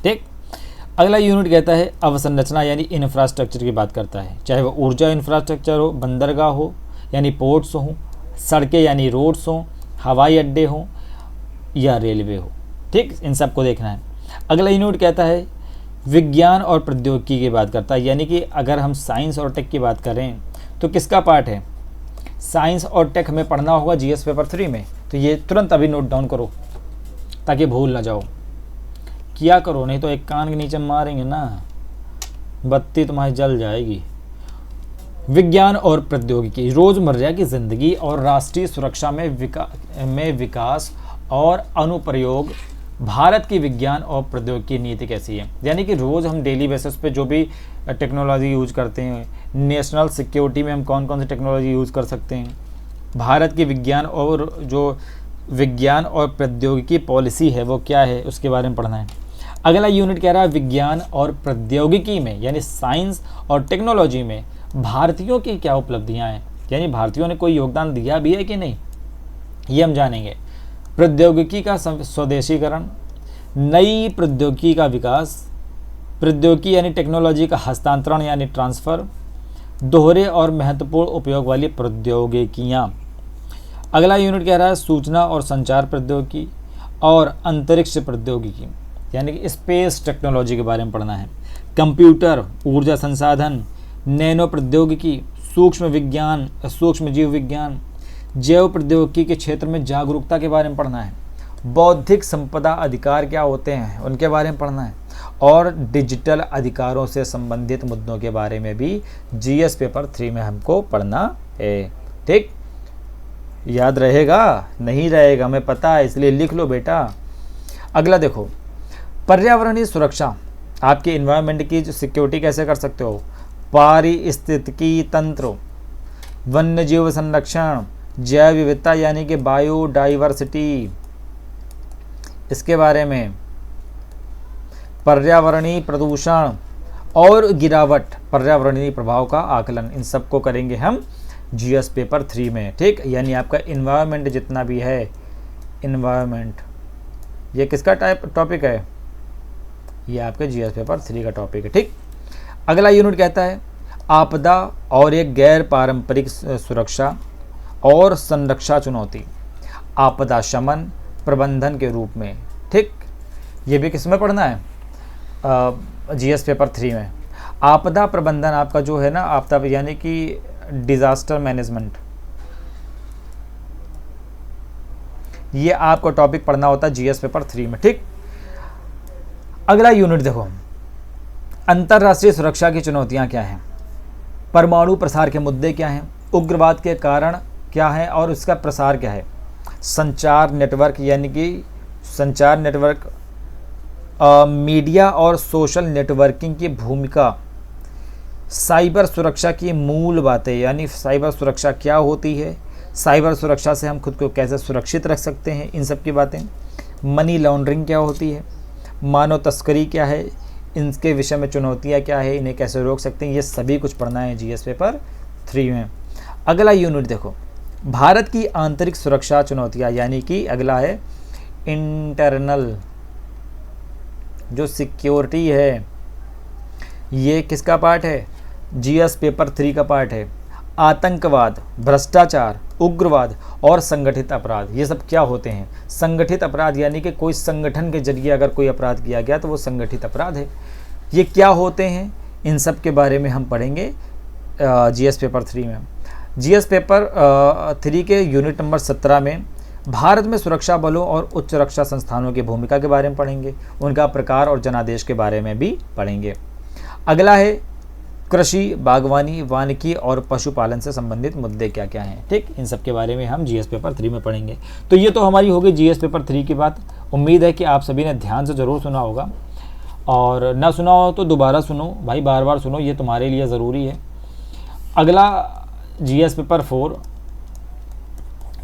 ठीक, अगला यूनिट कहता है अवसंरचना यानी इंफ्रास्ट्रक्चर की बात करता है, चाहे वो ऊर्जा इंफ्रास्ट्रक्चर हो, बंदरगाह हो यानी पोर्ट्स हों, सड़कें यानी रोड्स हों, हवाई अड्डे हों या रेलवे हो। ठीक, इन सब को देखना है। अगला यूनिट कहता है विज्ञान और प्रौद्योगिकी की बात करता है, यानी कि अगर हम साइंस और टेक की बात करें तो किसका पार्ट है, साइंस और टेक हमें पढ़ना होगा जीएस पेपर 3 में। तो ये तुरंत अभी नोट डाउन करो ताकि भूल ना जाओ, किया करो, नहीं तो एक कान के नीचे मारेंगे ना, बत्ती तुम्हारी जल जाएगी। विज्ञान और प्रौद्योगिकी, रोजमर्रा की जिंदगी और राष्ट्रीय सुरक्षा में विकास और अनुप्रयोग, भारत की विज्ञान और प्रौद्योगिकी नीति कैसी है, यानी कि रोज़ हम डेली बेसिस पे जो भी टेक्नोलॉजी यूज करते हैं, नेशनल सिक्योरिटी में हम कौन कौन सी टेक्नोलॉजी यूज़ कर सकते हैं, भारत की विज्ञान और प्रौद्योगिकी पॉलिसी है वो क्या है, उसके बारे में पढ़ना है। अगला यूनिट कह रहा है विज्ञान और प्रौद्योगिकी में यानी साइंस और टेक्नोलॉजी में भारतीयों की क्या उपलब्धियां हैं, यानी भारतीयों ने कोई योगदान दिया भी है कि नहीं, ये हम जानेंगे। प्रौद्योगिकी का स्वदेशीकरण, नई प्रौद्योगिकी का विकास, प्रौद्योगिकी यानी टेक्नोलॉजी का हस्तांतरण यानी ट्रांसफ़र, दोहरे और महत्वपूर्ण उपयोग वाली प्रौद्योगिकियाँ। अगला यूनिट कह रहा है सूचना और संचार प्रौद्योगिकी और अंतरिक्ष प्रौद्योगिकी यानी कि स्पेस टेक्नोलॉजी के बारे में पढ़ना है। कंप्यूटर, ऊर्जा संसाधन, नैनो प्रौद्योगिकी, सूक्ष्म विज्ञान, सूक्ष्म जीव विज्ञान, जैव प्रौद्योगिकी के क्षेत्र में जागरूकता के बारे में पढ़ना है, बौद्धिक संपदा अधिकार क्या होते हैं उनके बारे में पढ़ना है, और डिजिटल अधिकारों से संबंधित मुद्दों के बारे में भी जीएस पेपर 3 में हमको पढ़ना है। ठीक, याद रहेगा? नहीं रहेगा, मैं पता है, इसलिए लिख लो बेटा। अगला देखो, पर्यावरणीय सुरक्षा, आपके इन्वायरमेंट की जो सिक्योरिटी कैसे कर सकते हो, पारिस्थितिकी तंत्र, वन्य जीव संरक्षण, जैव विविधता यानी कि बायोडाइवर्सिटी, इसके बारे में, पर्यावरणीय प्रदूषण और गिरावट, पर्यावरणीय प्रभाव का आकलन, इन सब को करेंगे हम जीएस पेपर 3 में। ठीक, यानी आपका इन्वायरमेंट जितना भी है, इन्वायरमेंट ये किसका टॉपिक है, ये आपके जीएस पेपर 3 का टॉपिक है। ठीक, अगला यूनिट कहता है आपदा और एक गैर पारंपरिक सुरक्षा और संरक्षा चुनौती, आपदा शमन प्रबंधन के रूप में। ठीक, ये भी किस में पढ़ना है, जीएस पेपर 3 में। आपदा प्रबंधन आपका जो है ना, आपदा यानी कि डिजास्टर मैनेजमेंट, ये आपको टॉपिक पढ़ना होता है जीएस पेपर 3 में। ठीक, अगला यूनिट देखो, अंतर्राष्ट्रीय सुरक्षा की चुनौतियां क्या हैं, परमाणु प्रसार के मुद्दे क्या हैं, उग्रवाद के कारण क्या है और उसका प्रसार क्या है, संचार नेटवर्क यानी कि संचार नेटवर्क, मीडिया और सोशल नेटवर्किंग की भूमिका, साइबर सुरक्षा की मूल बातें यानी साइबर सुरक्षा क्या होती है, साइबर सुरक्षा से हम खुद को कैसे सुरक्षित रख सकते हैं, इन सब की बातें, मनी लॉन्ड्रिंग क्या होती है, मानव तस्करी क्या है, इनके विषय में चुनौतियाँ क्या है, इन्हें कैसे रोक सकते हैं, ये सभी कुछ पढ़ना है जीएस पेपर 3 में। अगला यूनिट देखो, भारत की आंतरिक सुरक्षा चुनौतियाँ यानी कि अगला है इंटरनल जो सिक्योरिटी है, ये किसका पार्ट है, जीएस पेपर 3 का पार्ट है। आतंकवाद, भ्रष्टाचार, उग्रवाद और संगठित अपराध, ये सब क्या होते हैं, संगठित अपराध यानी कि कोई संगठन के जरिए अगर कोई अपराध किया गया तो वो संगठित अपराध है। ये क्या होते हैं, इन सब के बारे में हम पढ़ेंगे जीएस पेपर 3 में। जीएस पेपर 3 के यूनिट नंबर 17 में भारत में सुरक्षा बलों और उच्च रक्षा संस्थानों की भूमिका के बारे में पढ़ेंगे, उनका प्रकार और जनादेश के बारे में भी पढ़ेंगे। अगला है कृषि, बागवानी, वानिकी और पशुपालन से संबंधित मुद्दे क्या क्या हैं। ठीक, इन सब के बारे में हम जीएस पेपर 3 में पढ़ेंगे। तो ये तो हमारी होगी जीएस पेपर 3 की बात। उम्मीद है कि आप सभी ने ध्यान से ज़रूर सुना होगा, और ना सुना हो तो दोबारा सुनो भाई, बार बार सुनो, ये तुम्हारे लिए ज़रूरी है। अगला जीएस पेपर 4,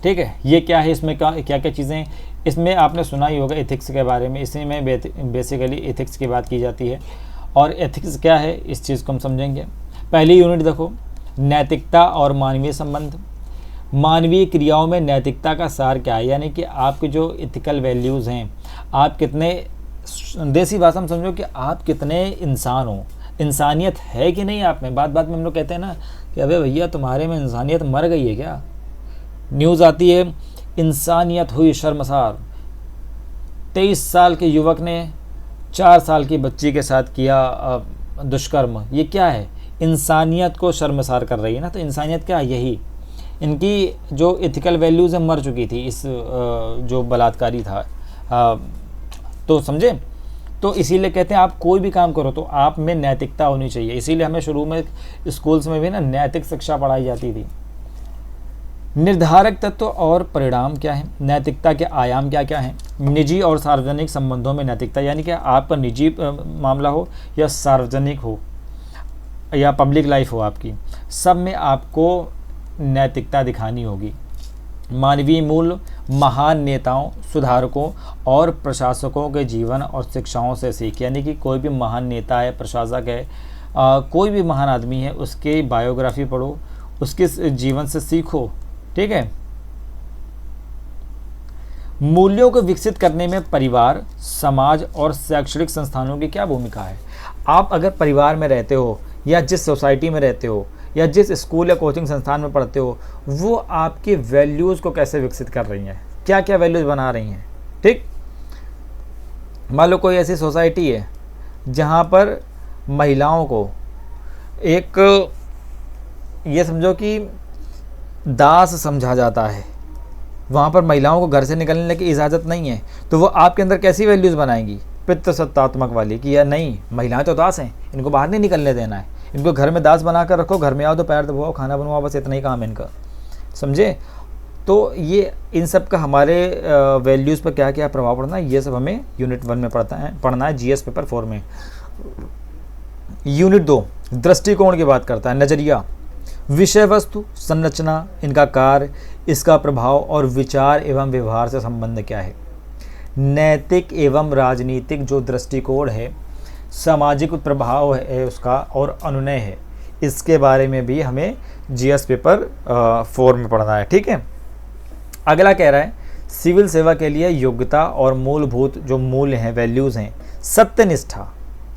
ठीक है, ये क्या है, इसमें क्या क्या चीज़ें, इसमें आपने सुना ही होगा एथिक्स के बारे में, इसी में बेसिकली एथिक्स की बात की जाती है। और एथिक्स क्या है, इस चीज़ को हम समझेंगे। पहली यूनिट देखो, नैतिकता और मानवीय संबंध, मानवीय क्रियाओं में नैतिकता का सार क्या है, यानी कि आपके जो इथिकल वैल्यूज़ हैं, आप कितने, देसी भाषा में समझो कि आप कितने इंसान हो, इंसानियत है कि नहीं आप में। बात बात में हम लोग कहते हैं ना कि अबे भैया तुम्हारे में इंसानियत मर गई है क्या। न्यूज़ आती है इंसानियत हुई शर्मसार, 23 साल के युवक ने 4 साल की बच्ची के साथ किया दुष्कर्म। ये क्या है, इंसानियत को शर्मसार कर रही है ना। तो इंसानियत क्या है, यही इनकी जो इथिकल वैल्यूज़ है मर चुकी थी इस जो बलात्कारी था। तो समझे, तो इसीलिए कहते हैं आप कोई भी काम करो तो आप में नैतिकता होनी चाहिए। इसीलिए हमें शुरू में स्कूल्स में भी ना नैतिक शिक्षा पढ़ाई जाती थी। निर्धारक तत्व और परिणाम क्या है, नैतिकता के आयाम क्या क्या हैं, निजी और सार्वजनिक संबंधों में नैतिकता, यानी कि आपका निजी मामला हो या सार्वजनिक हो या पब्लिक लाइफ हो आपकी, सब में आपको नैतिकता दिखानी होगी। मानवीय मूल्य, महान नेताओं, सुधारकों और प्रशासकों के जीवन और शिक्षाओं से सीख, यानी कि कोई भी महान नेता है, प्रशासक है, कोई भी महान आदमी है, उसके बायोग्राफी पढ़ो, उसके जीवन से सीखो। ठीक है। मूल्यों को विकसित करने में परिवार, समाज और शैक्षणिक संस्थानों की क्या भूमिका है। आप अगर परिवार में रहते हो या जिस सोसाइटी में रहते हो या जिस स्कूल या कोचिंग संस्थान में पढ़ते हो, वो आपकी वैल्यूज़ को कैसे विकसित कर रही हैं, क्या क्या वैल्यूज़ बना रही हैं। ठीक, मान लो कोई ऐसी सोसाइटी है जहाँ पर महिलाओं को एक, ये समझो कि दास समझा जाता है, वहाँ पर महिलाओं को घर से निकलने की इजाज़त नहीं है, तो वो आपके अंदर कैसी वैल्यूज़ बनाएंगी, पितृसत्तात्मक वाली, कि यार नहीं, महिलाएं तो दास हैं, इनको बाहर नहीं निकलने देना है, इनको घर में दास बना कर रखो, घर में आओ तो पैर दबाओ, खाना बनवाओ, बस इतना ही काम है इनका, समझे। तो ये इन सब का हमारे वैल्यूज़ पर क्या क्या प्रभाव पड़ना है, ये सब हमें यूनिट 1 में पढ़ना है, जीएस पेपर 4 में। यूनिट 2 दृष्टिकोण की बात करता है, नज़रिया, विषय वस्तु, संरचना, इनका कार्य, इसका प्रभाव और विचार एवं व्यवहार से संबंध क्या है। नैतिक एवं राजनीतिक जो दृष्टिकोण है, सामाजिक प्रभाव है उसका और अनुनय है, इसके बारे में भी हमें जीएस पेपर 4 में पढ़ना है, ठीक है। अगला कह रहा है सिविल सेवा के लिए योग्यता और मूलभूत जो मूल्य हैं, वैल्यूज़ हैं, सत्यनिष्ठा,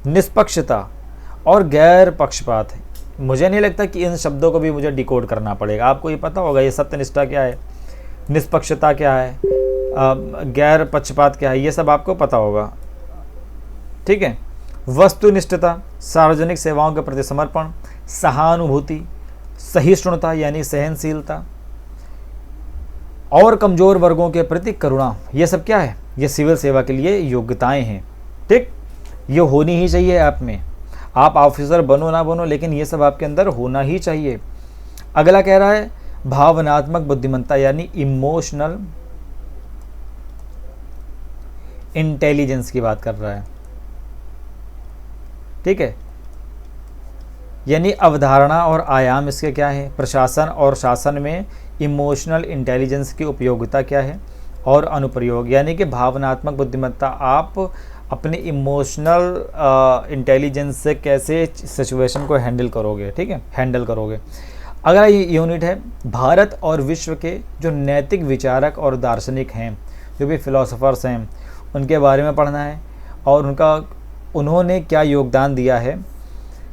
निष्पक्षता और गैर पक्षपात है। मुझे नहीं लगता कि इन शब्दों को भी मुझे डिकोड करना पड़ेगा, आपको ये पता होगा ये सत्यनिष्ठा क्या है, निष्पक्षता क्या है, गैर पक्षपात क्या है, ये सब आपको पता होगा, ठीक है। वस्तुनिष्ठता, सार्वजनिक सेवाओं के प्रति समर्पण, सहानुभूति, सहिष्णुता यानी सहनशीलता और कमज़ोर वर्गों के प्रति करुणा, ये सब क्या है, ये सिविल सेवा के लिए योग्यताएं हैं, ठीक। ये होनी ही चाहिए आप में, आप ऑफिसर बनो ना बनो, लेकिन ये सब आपके अंदर होना ही चाहिए। अगला कह रहा है भावनात्मक बुद्धिमत्ता यानी इमोशनल इंटेलिजेंस की बात कर रहा है, ठीक है। यानी अवधारणा और आयाम इसके क्या है, प्रशासन और शासन में इमोशनल इंटेलिजेंस की उपयोगिता क्या है और अनुप्रयोग, यानी कि भावनात्मक बुद्धिमत्ता, आप अपने इमोशनल इंटेलिजेंस से कैसे सिचुएशन को हैंडल करोगे, ठीक है, हैंडल करोगे। अगला यूनिट है भारत और विश्व के जो नैतिक विचारक और दार्शनिक हैं, जो भी फिलोसोफर्स हैं, उनके बारे में पढ़ना है और उन्होंने क्या योगदान दिया है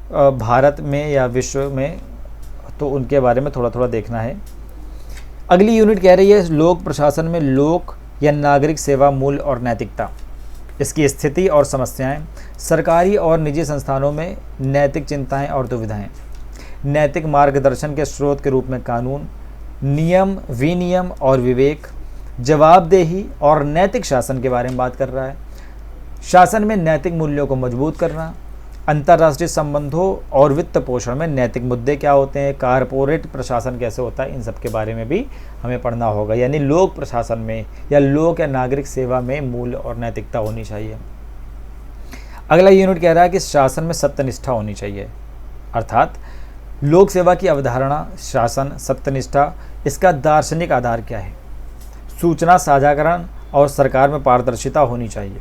भारत में या विश्व में, तो उनके बारे में थोड़ा थोड़ा देखना है। अगली यूनिट कह रही है लोक प्रशासन में लोक या नागरिक सेवा मूल्य और नैतिकता, इसकी स्थिति और समस्याएं, सरकारी और निजी संस्थानों में नैतिक चिंताएं और दुविधाएं, नैतिक मार्गदर्शन के स्रोत के रूप में कानून, नियम, विनियम और विवेक, जवाबदेही और नैतिक शासन के बारे में बात कर रहा है। शासन में नैतिक मूल्यों को मजबूत करना, अंतर्राष्ट्रीय संबंधों और वित्त पोषण में नैतिक मुद्दे क्या होते हैं, कारपोरेट प्रशासन कैसे होता है, इन सब के बारे में भी हमें पढ़ना होगा। यानी लोक प्रशासन में या लोक या नागरिक सेवा में मूल्य और नैतिकता होनी चाहिए। अगला यूनिट कह रहा है कि शासन में सत्यनिष्ठा होनी चाहिए, अर्थात लोक सेवा की अवधारणा, शासन, सत्यनिष्ठा, इसका दार्शनिक आधार क्या है। सूचना साझाकरण और सरकार में पारदर्शिता होनी चाहिए।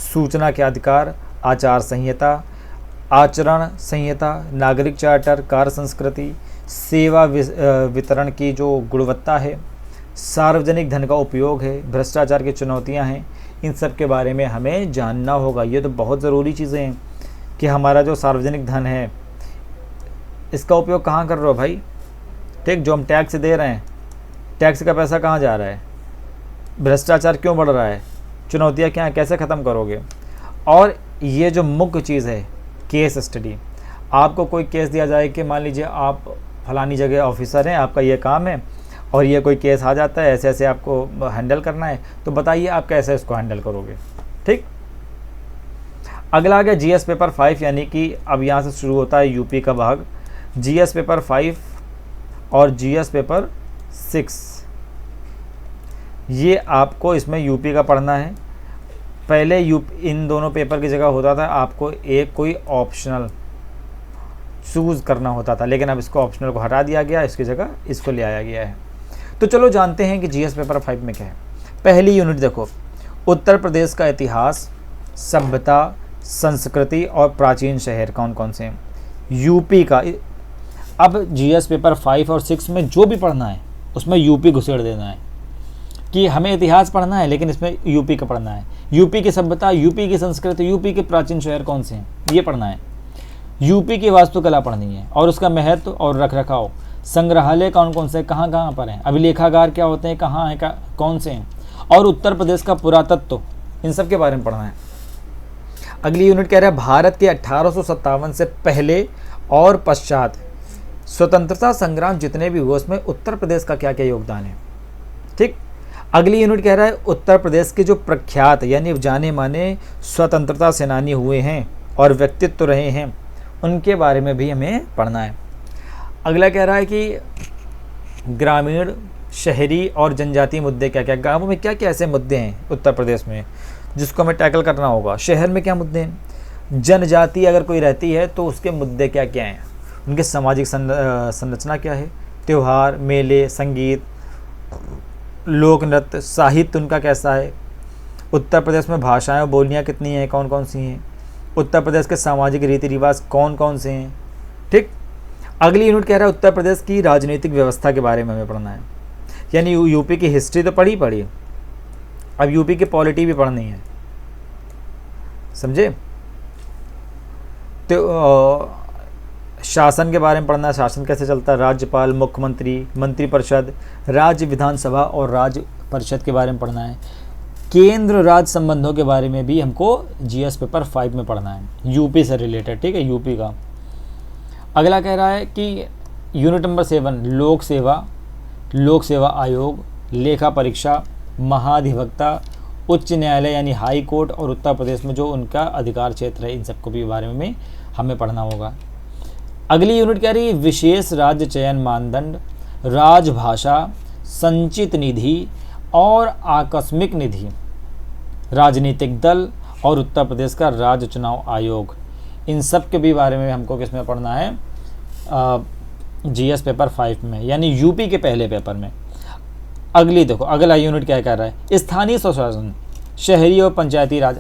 सूचना के अधिकार, आचार संहिता, आचरण संहिता, नागरिक चार्टर, कार्य संस्कृति, सेवा वितरण की जो गुणवत्ता है, सार्वजनिक धन का उपयोग है, भ्रष्टाचार की चुनौतियां हैं, इन सब के बारे में हमें जानना होगा। ये तो बहुत ज़रूरी चीज़ें हैं कि हमारा जो सार्वजनिक धन है इसका उपयोग कहाँ कर रहे हो भाई, ठीक, जो हम टैक्स दे रहे हैं, टैक्स का पैसा कहाँ जा रहा है, भ्रष्टाचार क्यों बढ़ रहा है, चुनौतियाँ क्या हैं, कैसे ख़त्म करोगे। और ये जो मुख्य चीज़ है केस स्टडी, आपको कोई केस दिया जाए कि मान लीजिए आप फलानी जगह ऑफिसर हैं, आपका ये काम है और ये कोई केस आ जाता है, ऐसे ऐसे आपको हैंडल करना है, तो बताइए आप कैसे इसको हैंडल करोगे, ठीक। अगला आ गया जीएस पेपर 5, यानी कि अब यहाँ से शुरू होता है यूपी का भाग। जीएस पेपर 5 और जीएस पेपर 6, ये आपको इसमें यूपी का पढ़ना है। पहले इन दोनों पेपर की जगह होता था आपको एक कोई ऑप्शनल चूज़ करना होता था, लेकिन अब इसको ऑप्शनल को हटा दिया गया, इसकी जगह इसको ले आया गया है। तो चलो जानते हैं कि जीएस पेपर 5 में क्या है। पहली यूनिट देखो, उत्तर प्रदेश का इतिहास, सभ्यता, संस्कृति और प्राचीन शहर कौन कौन से हैं। यूपी का, अब जीएस पेपर 5 और 6 में जो भी पढ़ना है उसमें यूपी घुसेड़ देना है कि हमें इतिहास पढ़ना है लेकिन इसमें यूपी का पढ़ना है। यूपी की सभ्यता, यूपी की संस्कृति, यूपी के प्राचीन शहर कौन से हैं ये पढ़ना है। यूपी की वास्तुकला पढ़नी है और उसका महत्व और रखरखाव, संग्रहालय कौन कौन से, कहाँ कहाँ पर हैं, अभिलेखागार क्या होते हैं, कहाँ हैं, कौन से हैं, और उत्तर प्रदेश का पुरातत्व, इन सब के बारे में पढ़ना है। अगली यूनिट कह रहा है भारत के 1857 से पहले और पश्चात स्वतंत्रता संग्राम जितने भी हुए उसमें उत्तर प्रदेश का क्या क्या योगदान है। ठीक। अगली यूनिट कह रहा है उत्तर प्रदेश के जो प्रख्यात यानी जाने माने स्वतंत्रता सेनानी हुए हैं और व्यक्तित्व रहे हैं उनके बारे में भी हमें पढ़ना है। अगला कह रहा है कि ग्रामीण, शहरी और जनजातीय मुद्दे क्या क्या, गाँवों में क्या क्या ऐसे मुद्दे हैं उत्तर प्रदेश में जिसको हमें टैकल करना होगा। शहर में क्या मुद्दे हैं, जनजाति अगर कोई रहती है तो उसके मुद्दे क्या क्या हैं, उनके सामाजिक संरचना क्या है, त्यौहार, मेले, संगीत, लोक नृत्य, साहित्य उनका कैसा है, उत्तर प्रदेश में भाषाएं और बोलियां कितनी हैं, कौन कौन सी हैं, उत्तर प्रदेश के सामाजिक रीति रिवाज कौन कौन से हैं। ठीक। अगली यूनिट कह रहा है उत्तर प्रदेश की राजनीतिक व्यवस्था के बारे में हमें पढ़ना है, यानी यूपी की हिस्ट्री तो पढ़ी, अब यूपी की पॉलिटी भी पढ़नी है, समझे। तो शासन के बारे में पढ़ना है, शासन कैसे चलता है, राज्यपाल, मुख्यमंत्री, मंत्रिपरिषद, राज्य विधानसभा और राज्य परिषद के बारे में पढ़ना है। केंद्र राज्य संबंधों के बारे में भी हमको जीएस पेपर 5 में पढ़ना है, यूपी से रिलेटेड। ठीक है, यूपी का। अगला कह रहा है कि यूनिट नंबर 7 लोक सेवा आयोग, लेखा परीक्षा, महाधिवक्ता, उच्च न्यायालय यानी हाई कोर्ट और उत्तर प्रदेश में जो उनका अधिकार क्षेत्र है इन सबको भी बारे में हमें पढ़ना होगा। अगली यूनिट कह रही है विशेष राज्य चयन मानदंड, राजभाषा, संचित निधि और आकस्मिक निधि, राजनीतिक दल और उत्तर प्रदेश का राज्य चुनाव आयोग, इन सब के भी बारे में हमको किसमें पढ़ना है, जीएस पेपर 5 में यानी यूपी के पहले पेपर में। अगली देखो, अगला यूनिट क्या कह रहा है, स्थानीय स्वशासन, शहरी और पंचायती राज।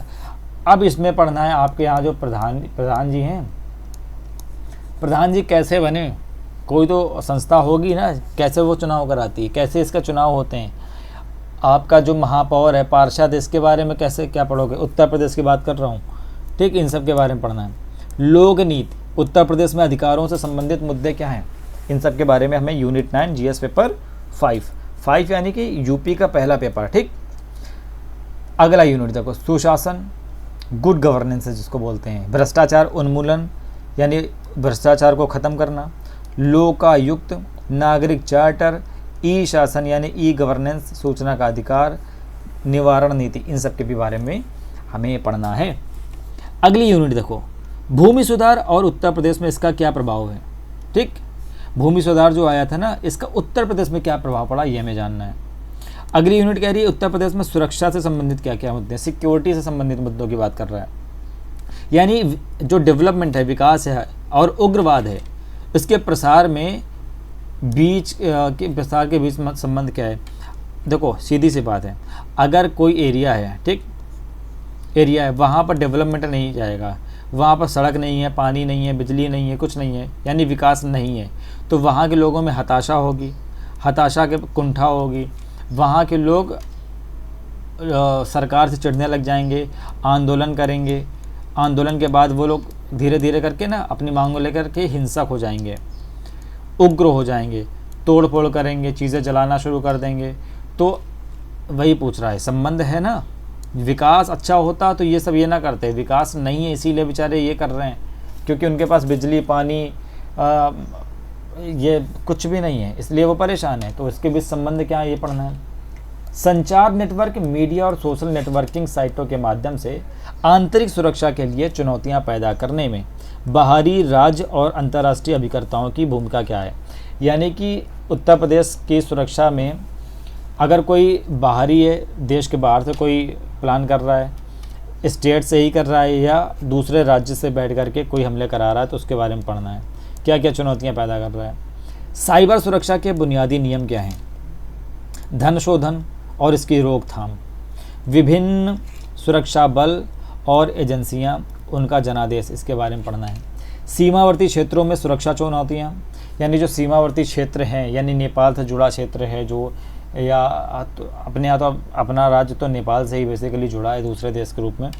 अब इसमें पढ़ना है आपके यहाँ जो प्रधान जी हैं, प्रधान जी कैसे बने, कोई तो संस्था होगी ना, कैसे वो चुनाव कराती है, कैसे इसका चुनाव होते हैं, आपका जो महापौर है, पार्षद, इसके बारे में कैसे क्या पढ़ोगे, उत्तर प्रदेश की बात कर रहा हूँ। ठीक, इन सब के बारे में पढ़ना है। लोक नीति, उत्तर प्रदेश में अधिकारों से संबंधित मुद्दे क्या हैं, इन सब के बारे में हमें यूनिट 9 जीएस पेपर 5 यानी कि यूपी का पहला पेपर। ठीक। अगला यूनिट देखो, सुशासन, गुड गवर्नेंस जिसको बोलते हैं, भ्रष्टाचार उन्मूलन यानी भ्रष्टाचार को ख़त्म करना, लोकायुक्त, नागरिक चार्टर, ई शासन यानी ई गवर्नेंस, सूचना का अधिकार, निवारण नीति, इन सब के भी बारे में हमें पढ़ना है। अगली यूनिट देखो, भूमि सुधार और उत्तर प्रदेश में इसका क्या प्रभाव है। ठीक, भूमि सुधार जो आया था ना, इसका उत्तर प्रदेश में क्या प्रभाव पड़ा ये हमें जानना है। अगली यूनिट कह रही है उत्तर प्रदेश में सुरक्षा से संबंधित क्या क्या मुद्दे, सिक्योरिटी से संबंधित मुद्दों की बात कर रहा है, यानी जो डेवलपमेंट है, विकास है और उग्रवाद है, इसके प्रसार में प्रसार के बीच संबंध क्या है। देखो सीधी सी बात है, अगर कोई एरिया है, ठीक एरिया है, वहाँ पर डेवलपमेंट नहीं जाएगा, वहाँ पर सड़क नहीं है, पानी नहीं है, बिजली नहीं है, कुछ नहीं है, यानी विकास नहीं है, तो वहाँ के लोगों में हताशा होगी, हताशा के कुंठा होगी, वहाँ के लोग सरकार से चिढ़ने लग जाएंगे, आंदोलन करेंगे, आंदोलन के बाद वो लोग धीरे धीरे करके ना अपनी मांगों लेकर के हिंसक हो जाएंगे, उग्र हो जाएंगे, तोड़ फोड़ करेंगे, चीज़ें जलाना शुरू कर देंगे। तो वही पूछ रहा है, संबंध है ना, विकास अच्छा होता तो ये सब ये ना करते, विकास नहीं है इसीलिए बेचारे ये कर रहे हैं, क्योंकि उनके पास बिजली पानी ये कुछ भी नहीं है, इसलिए वो परेशान है। तो इसके बीच संबंध क्या है ये पढ़ना है। संचार नेटवर्क, मीडिया और सोशल नेटवर्किंग साइटों के माध्यम से आंतरिक सुरक्षा के लिए चुनौतियां पैदा करने में बाहरी, राज्य और अंतर्राष्ट्रीय अभिकर्ताओं की भूमिका क्या है। यानी कि उत्तर प्रदेश की सुरक्षा में अगर कोई बाहरी है, देश के बाहर से कोई प्लान कर रहा है, स्टेट से ही कर रहा है या दूसरे राज्य से बैठ कर के कोई हमले करा रहा है, तो उसके बारे में पढ़ना है, क्या क्या चुनौतियां पैदा कर रहा है। साइबर सुरक्षा के बुनियादी नियम क्या हैं, धन शोधन और इसकी रोकथाम, विभिन्न सुरक्षा बल और एजेंसियां, उनका जनादेश, इसके बारे में पढ़ना है। सीमावर्ती क्षेत्रों में सुरक्षा चुनौतियां, यानी जो सीमावर्ती क्षेत्र हैं, यानी नेपाल से जुड़ा क्षेत्र है जो, या तो अपने यहाँ तो अपना राज्य तो नेपाल से ही बेसिकली जुड़ा है दूसरे देश के रूप में,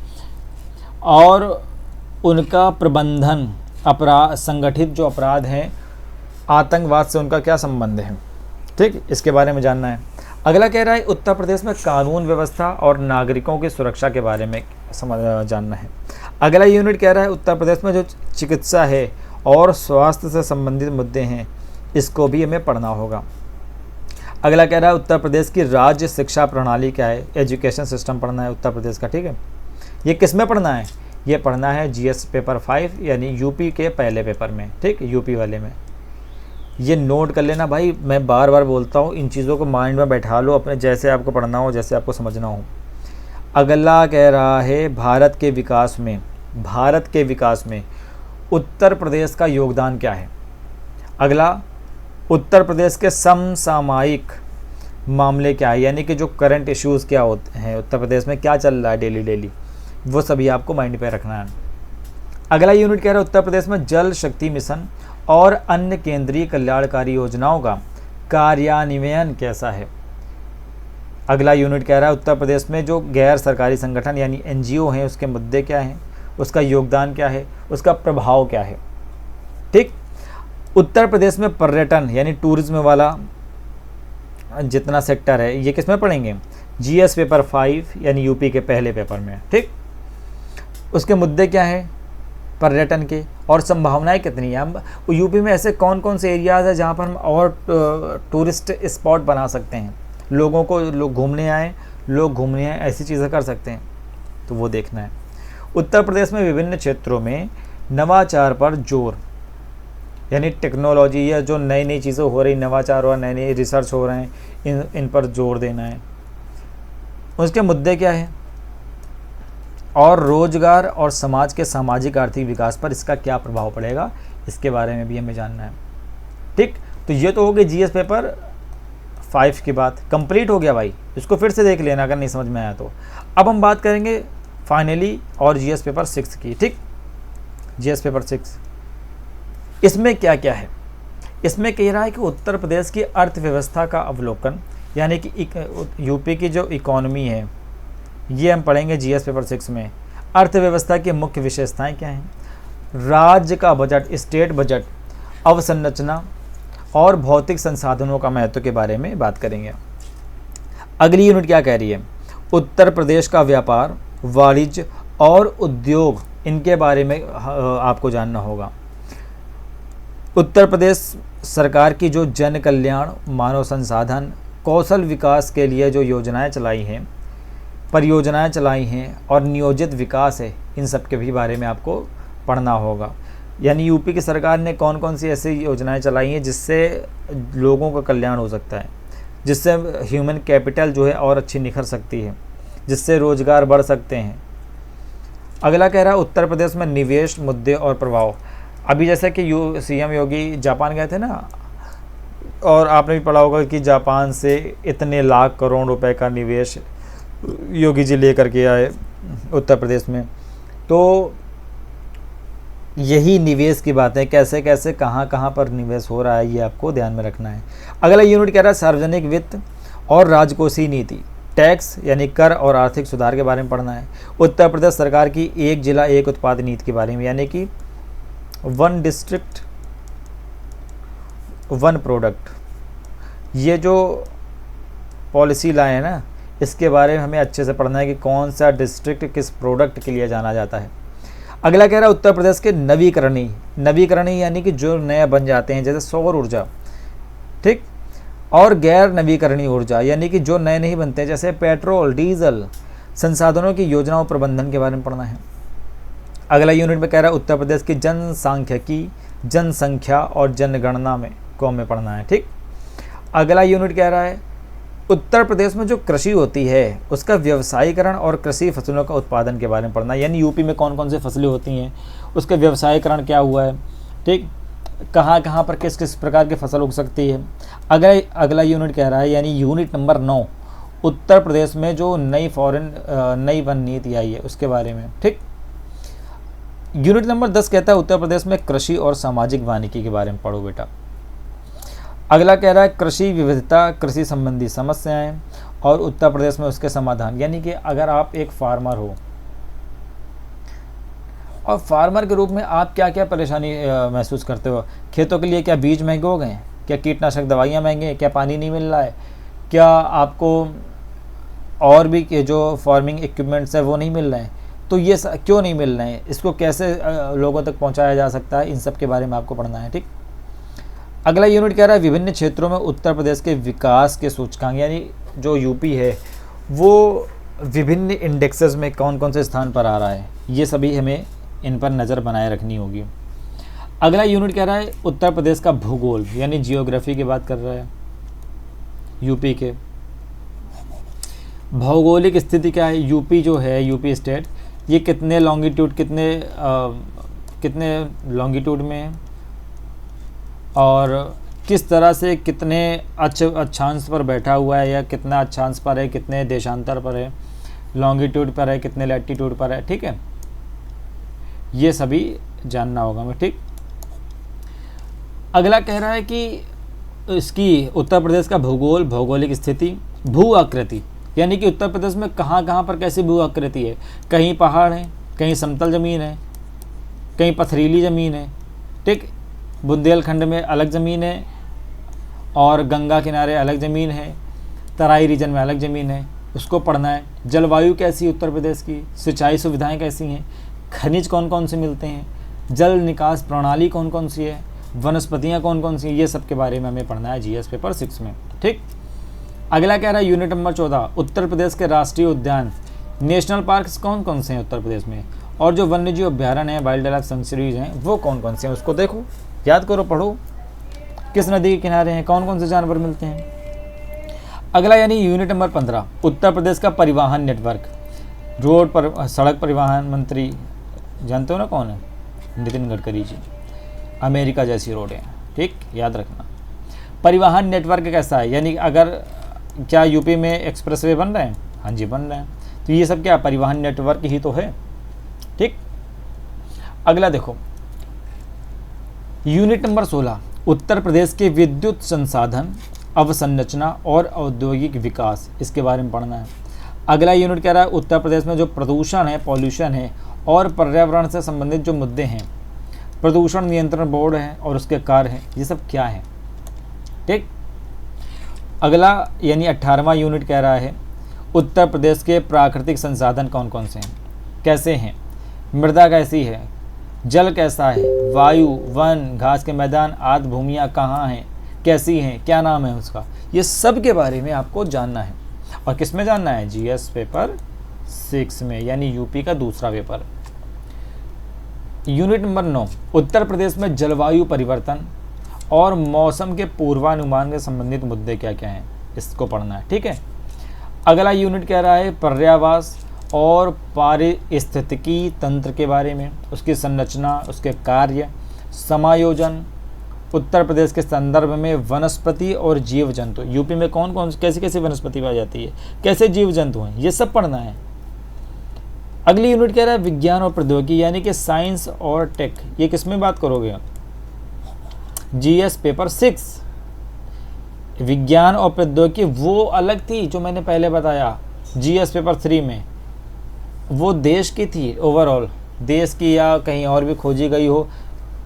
और उनका प्रबंधन, अपराध, संगठित जो अपराध हैं, आतंकवाद से उनका क्या संबंध है। ठीक, इसके बारे में जानना है। अगला कह रहा है उत्तर प्रदेश में कानून व्यवस्था और नागरिकों की सुरक्षा के बारे में जानना है। अगला यूनिट कह रहा है उत्तर प्रदेश में जो चिकित्सा है और स्वास्थ्य से संबंधित मुद्दे हैं इसको भी हमें पढ़ना होगा। अगला कह रहा है उत्तर प्रदेश की राज्य शिक्षा प्रणाली क्या है, एजुकेशन सिस्टम पढ़ना है उत्तर प्रदेश का। ठीक है, ये किस में पढ़ना है, ये पढ़ना है जीएस पेपर 5 यानी यूपी के पहले पेपर में। ठीक, यूपी वाले में। ये नोट कर लेना भाई, मैं बार बार बोलता हूँ, इन चीज़ों को माइंड में बैठा लो अपने, जैसे आपको पढ़ना हो, जैसे आपको समझना हो। अगला कह रहा है भारत के विकास में उत्तर प्रदेश का योगदान क्या है। अगला, उत्तर प्रदेश के समसामयिक मामले क्या है, यानी कि जो करंट इश्यूज़ क्या होते हैं उत्तर प्रदेश में, क्या चल रहा है डेली, वो सभी आपको माइंड पे रखना है। अगला यूनिट कह रहा है उत्तर प्रदेश में जल शक्ति मिशन और अन्य केंद्रीय कल्याणकारी योजनाओं का कार्यान्वयन कैसा है। अगला यूनिट कह रहा है उत्तर प्रदेश में जो गैर सरकारी संगठन यानी एनजीओ हैं उसके मुद्दे क्या हैं, उसका योगदान क्या है, उसका प्रभाव क्या है। ठीक, उत्तर प्रदेश में पर्यटन यानी टूरिज्म वाला जितना सेक्टर है ये किस में पढ़ेंगे, जीएस पेपर 5 यानी यूपी के पहले पेपर में। ठीक, उसके मुद्दे क्या हैं पर्यटन के और संभावनाएं कितनी हैं। हम यूपी में ऐसे कौन कौन से एरियाज़ है जहाँ पर हम और टूरिस्ट स्पॉट बना सकते हैं, लोग घूमने आए ऐसी चीज़ें कर सकते हैं, तो वो देखना है। उत्तर प्रदेश में विभिन्न क्षेत्रों में नवाचार पर जोर यानी टेक्नोलॉजी या जो नई नई चीज़ें हो रही, नवाचार और नए नए रिसर्च हो रहे हैं, इन पर जोर देना है। उसके मुद्दे क्या है और रोजगार और समाज के सामाजिक आर्थिक विकास पर इसका क्या प्रभाव पड़ेगा, इसके बारे में भी हमें जानना है। ठीक, तो ये तो हो गई जीएस पेपर 5 की बात, कंप्लीट हो गया भाई, इसको फिर से देख लेना अगर नहीं समझ में आया तो। अब हम बात करेंगे फाइनली और जीएस पेपर 6 की। ठीक, जीएस पेपर 6 इसमें क्या क्या है, इसमें कह रहा है कि उत्तर प्रदेश की अर्थव्यवस्था का अवलोकन यानी कि यूपी की जो इकोनॉमी है ये हम पढ़ेंगे जीएस पेपर 6 में। अर्थव्यवस्था की मुख्य विशेषताएं क्या हैं, राज्य का बजट, स्टेट बजट, अवसंरचना और भौतिक संसाधनों का महत्व के बारे में बात करेंगे। अगली यूनिट क्या कह रही है, उत्तर प्रदेश का व्यापार, वाणिज्य और उद्योग, इनके बारे में आपको जानना होगा। उत्तर प्रदेश सरकार की जो जन कल्याण, मानव संसाधन, कौशल विकास के लिए जो योजनाएं चलाई हैं, परियोजनाएं चलाई हैं और नियोजित विकास है, इन सब के भी बारे में आपको पढ़ना होगा। यानी यूपी की सरकार ने कौन कौन सी ऐसी योजनाएं चलाई हैं जिससे लोगों का कल्याण हो सकता है, जिससे ह्यूमन कैपिटल जो है और अच्छी निखर सकती है, जिससे रोजगार बढ़ सकते हैं। अगला कह रहा है उत्तर प्रदेश में निवेश, मुद्दे और प्रभाव। अभी जैसे कि सीएम योगी जापान गए थे ना, और आपने भी पढ़ा होगा कि जापान से इतने लाख करोड़ रुपए का निवेश योगी जी लेकर के आए उत्तर प्रदेश में। तो यही निवेश की बात है, कैसे कैसे कहाँ कहाँ पर निवेश हो रहा है, ये आपको ध्यान में रखना है। अगला यूनिट कह रहा है सार्वजनिक वित्त और राजकोषीय नीति, टैक्स यानी कर और आर्थिक सुधार के बारे में पढ़ना है। उत्तर प्रदेश सरकार की एक जिला एक उत्पाद नीति के बारे में, यानी कि 1 डिस्ट्रिक्ट 1 प्रोडक्ट, ये जो पॉलिसी लाए हैं ना, इसके बारे में हमें अच्छे से पढ़ना है कि कौन सा डिस्ट्रिक्ट किस प्रोडक्ट के लिए जाना जाता है। अगला कह रहा है उत्तर प्रदेश के नवीकरणीय यानी कि जो नए बन जाते हैं, जैसे सौर ऊर्जा, ठीक, और गैर नवीकरणीय ऊर्जा यानी कि जो नए नहीं बनते, जैसे पेट्रोल, डीजल, संसाधनों की योजनाओं प्रबंधन के बारे में पढ़ना है। अगला यूनिट में कह रहा है उत्तर प्रदेश की जनसांख्यिकी, जनसंख्या और जनगणना में को हमें पढ़ना है। ठीक, अगला यूनिट कह रहा है उत्तर प्रदेश में जो कृषि होती है उसका व्यवसायीकरण और कृषि फसलों का उत्पादन के बारे में पढ़ना है, यानी यूपी में कौन कौन सी फसलें होती हैं, उसका व्यवसायीकरण क्या हुआ है, ठीक, कहाँ कहाँ पर किस किस प्रकार की फसल उग सकती है। अगला यूनिट कह रहा है यानी यूनिट नंबर 9 उत्तर प्रदेश में जो नई वन नीति आई है उसके बारे में। ठीक, यूनिट नंबर 10 कहता है उत्तर प्रदेश में कृषि और सामाजिक वानिकी के बारे में पढ़ो बेटा। अगला कह रहा है कृषि विविधता, कृषि संबंधी समस्याएं और उत्तर प्रदेश में उसके समाधान, यानी कि अगर आप एक फार्मर हो और फार्मर के रूप में आप क्या क्या परेशानी महसूस करते हो। खेतों के लिए क्या बीज महंगे हो गए हैं, क्या कीटनाशक दवाइयाँ महंगे हैं, क्या पानी नहीं मिल रहा है, क्या आपको और भी जो फार्मिंग इक्विपमेंट्स है वो नहीं मिल रहे हैं। तो ये क्यों नहीं मिल रहे हैं, इसको कैसे लोगों तक पहुंचाया जा सकता है, इन सब के बारे में आपको पढ़ना है। ठीक, अगला यूनिट कह रहा है विभिन्न क्षेत्रों में उत्तर प्रदेश के विकास के सूचकांक, यानी जो यूपी है वो विभिन्न इंडेक्सेस में कौन कौन से स्थान पर आ रहा है, ये सभी हमें इन पर नज़र बनाए रखनी होगी। अगला यूनिट कह रहा है उत्तर प्रदेश का भूगोल, यानी जियोग्राफी की बात कर रहा है। यूपी के भौगोलिक स्थिति क्या है, यूपी जो है, यूपी स्टेट, ये कितने लॉन्गिट्यूड कितने लॉन्गिट्यूड में है और किस तरह से कितने अक्षांश पर बैठा हुआ है, या कितना अक्षांश पर है, कितने देशांतर पर है, लॉन्गिट्यूड पर है, कितने लैटिट्यूड पर है। ठीक है, ये सभी जानना होगा हमें। ठीक, अगला कह रहा है कि इसकी उत्तर प्रदेश का भूगोल, भौगोलिक स्थिति, भू आकृति, यानी कि उत्तर प्रदेश में कहाँ कहाँ पर कैसी भू आकृति है, कहीं पहाड़ है, कहीं समतल ज़मीन है, कहीं पथरीली ज़मीन है। ठीक, बुंदेलखंड में अलग ज़मीन है और गंगा किनारे अलग ज़मीन है, तराई रीजन में अलग ज़मीन है, उसको पढ़ना है। जलवायु कैसी उत्तर प्रदेश की, सिंचाई सुविधाएं कैसी हैं, खनिज कौन कौन से मिलते हैं, जल निकास प्रणाली कौन कौन सी है, वनस्पतियाँ कौन कौन सी हैं, ये सब के बारे में हमें पढ़ना है जीएस पेपर 6 में। ठीक, अगला कह रहा है यूनिट नंबर 14 उत्तर प्रदेश के राष्ट्रीय उद्यान, नेशनल पार्क्स कौन कौन से हैं उत्तर प्रदेश में, और जो वन्यजीव अभ्यारण्य हैं, वाइल्ड लाइफ सेंचुरीज हैं, वो कौन कौन से हैं, उसको देखो, याद करो, पढ़ो, किस नदी के किनारे हैं, कौन कौन से जानवर मिलते हैं। अगला यानी यूनिट नंबर 15 उत्तर प्रदेश का परिवहन नेटवर्क, रोड पर सड़क परिवहन मंत्री जानते हो ना कौन है, नितिन गडकरी जी, अमेरिका जैसी रोड है। ठीक, याद रखना। परिवहन नेटवर्क कैसा है, यानी अगर क्या यूपी में एक्सप्रेसवे बन रहे हैं, हाँ जी बन रहे हैं, तो ये सब क्या परिवहन नेटवर्क ही तो है। ठीक, अगला देखो यूनिट नंबर 16 उत्तर प्रदेश के विद्युत संसाधन, अवसंरचना और औद्योगिक विकास, इसके बारे में पढ़ना है। अगला यूनिट कह रहा है उत्तर प्रदेश में जो प्रदूषण है, पॉल्यूशन है और पर्यावरण से संबंधित जो मुद्दे हैं, प्रदूषण नियंत्रण बोर्ड है और उसके कार्य हैं, ये सब क्या है। ठीक, अगला यानी 18वां यूनिट कह रहा है उत्तर प्रदेश के प्राकृतिक संसाधन कौन कौन से हैं, कैसे हैं, मृदा कैसी है, जल कैसा है, वायु, वन, घास के मैदान आदि भूमियाँ कहाँ हैं, कैसी हैं, क्या नाम है उसका, ये सब के बारे में आपको जानना है। और किस में जानना है, जीएस पेपर 6 में, यानी यूपी का दूसरा paper. Unit number 9 Uttar Pradesh में जलवायु परिवर्तन और मौसम के पूर्वानुमान के संबंधित मुद्दे क्या क्या हैं, इसको पढ़ना है। ठीक है, अगला यूनिट कह रहा है पर्यावास और पारिस्थितिकी तंत्र के बारे में, उसकी संरचना, उसके कार्य, समायोजन, उत्तर प्रदेश के संदर्भ में वनस्पति और जीव जंतु, यूपी में कौन कौन कैसी कैसी वनस्पति पाई जाती है, कैसे जीव जंतु हैं, ये सब पढ़ना है। अगली यूनिट कह रहा है विज्ञान और प्रौद्योगिकी, यानी कि साइंस और टेक, ये किस में बात करोगे, जीएस पेपर 6। विज्ञान और प्रौद्योगिकी वो अलग थी जो मैंने पहले बताया, जीएस पेपर 3 में वो देश की थी, ओवरऑल देश की या कहीं और भी खोजी गई हो।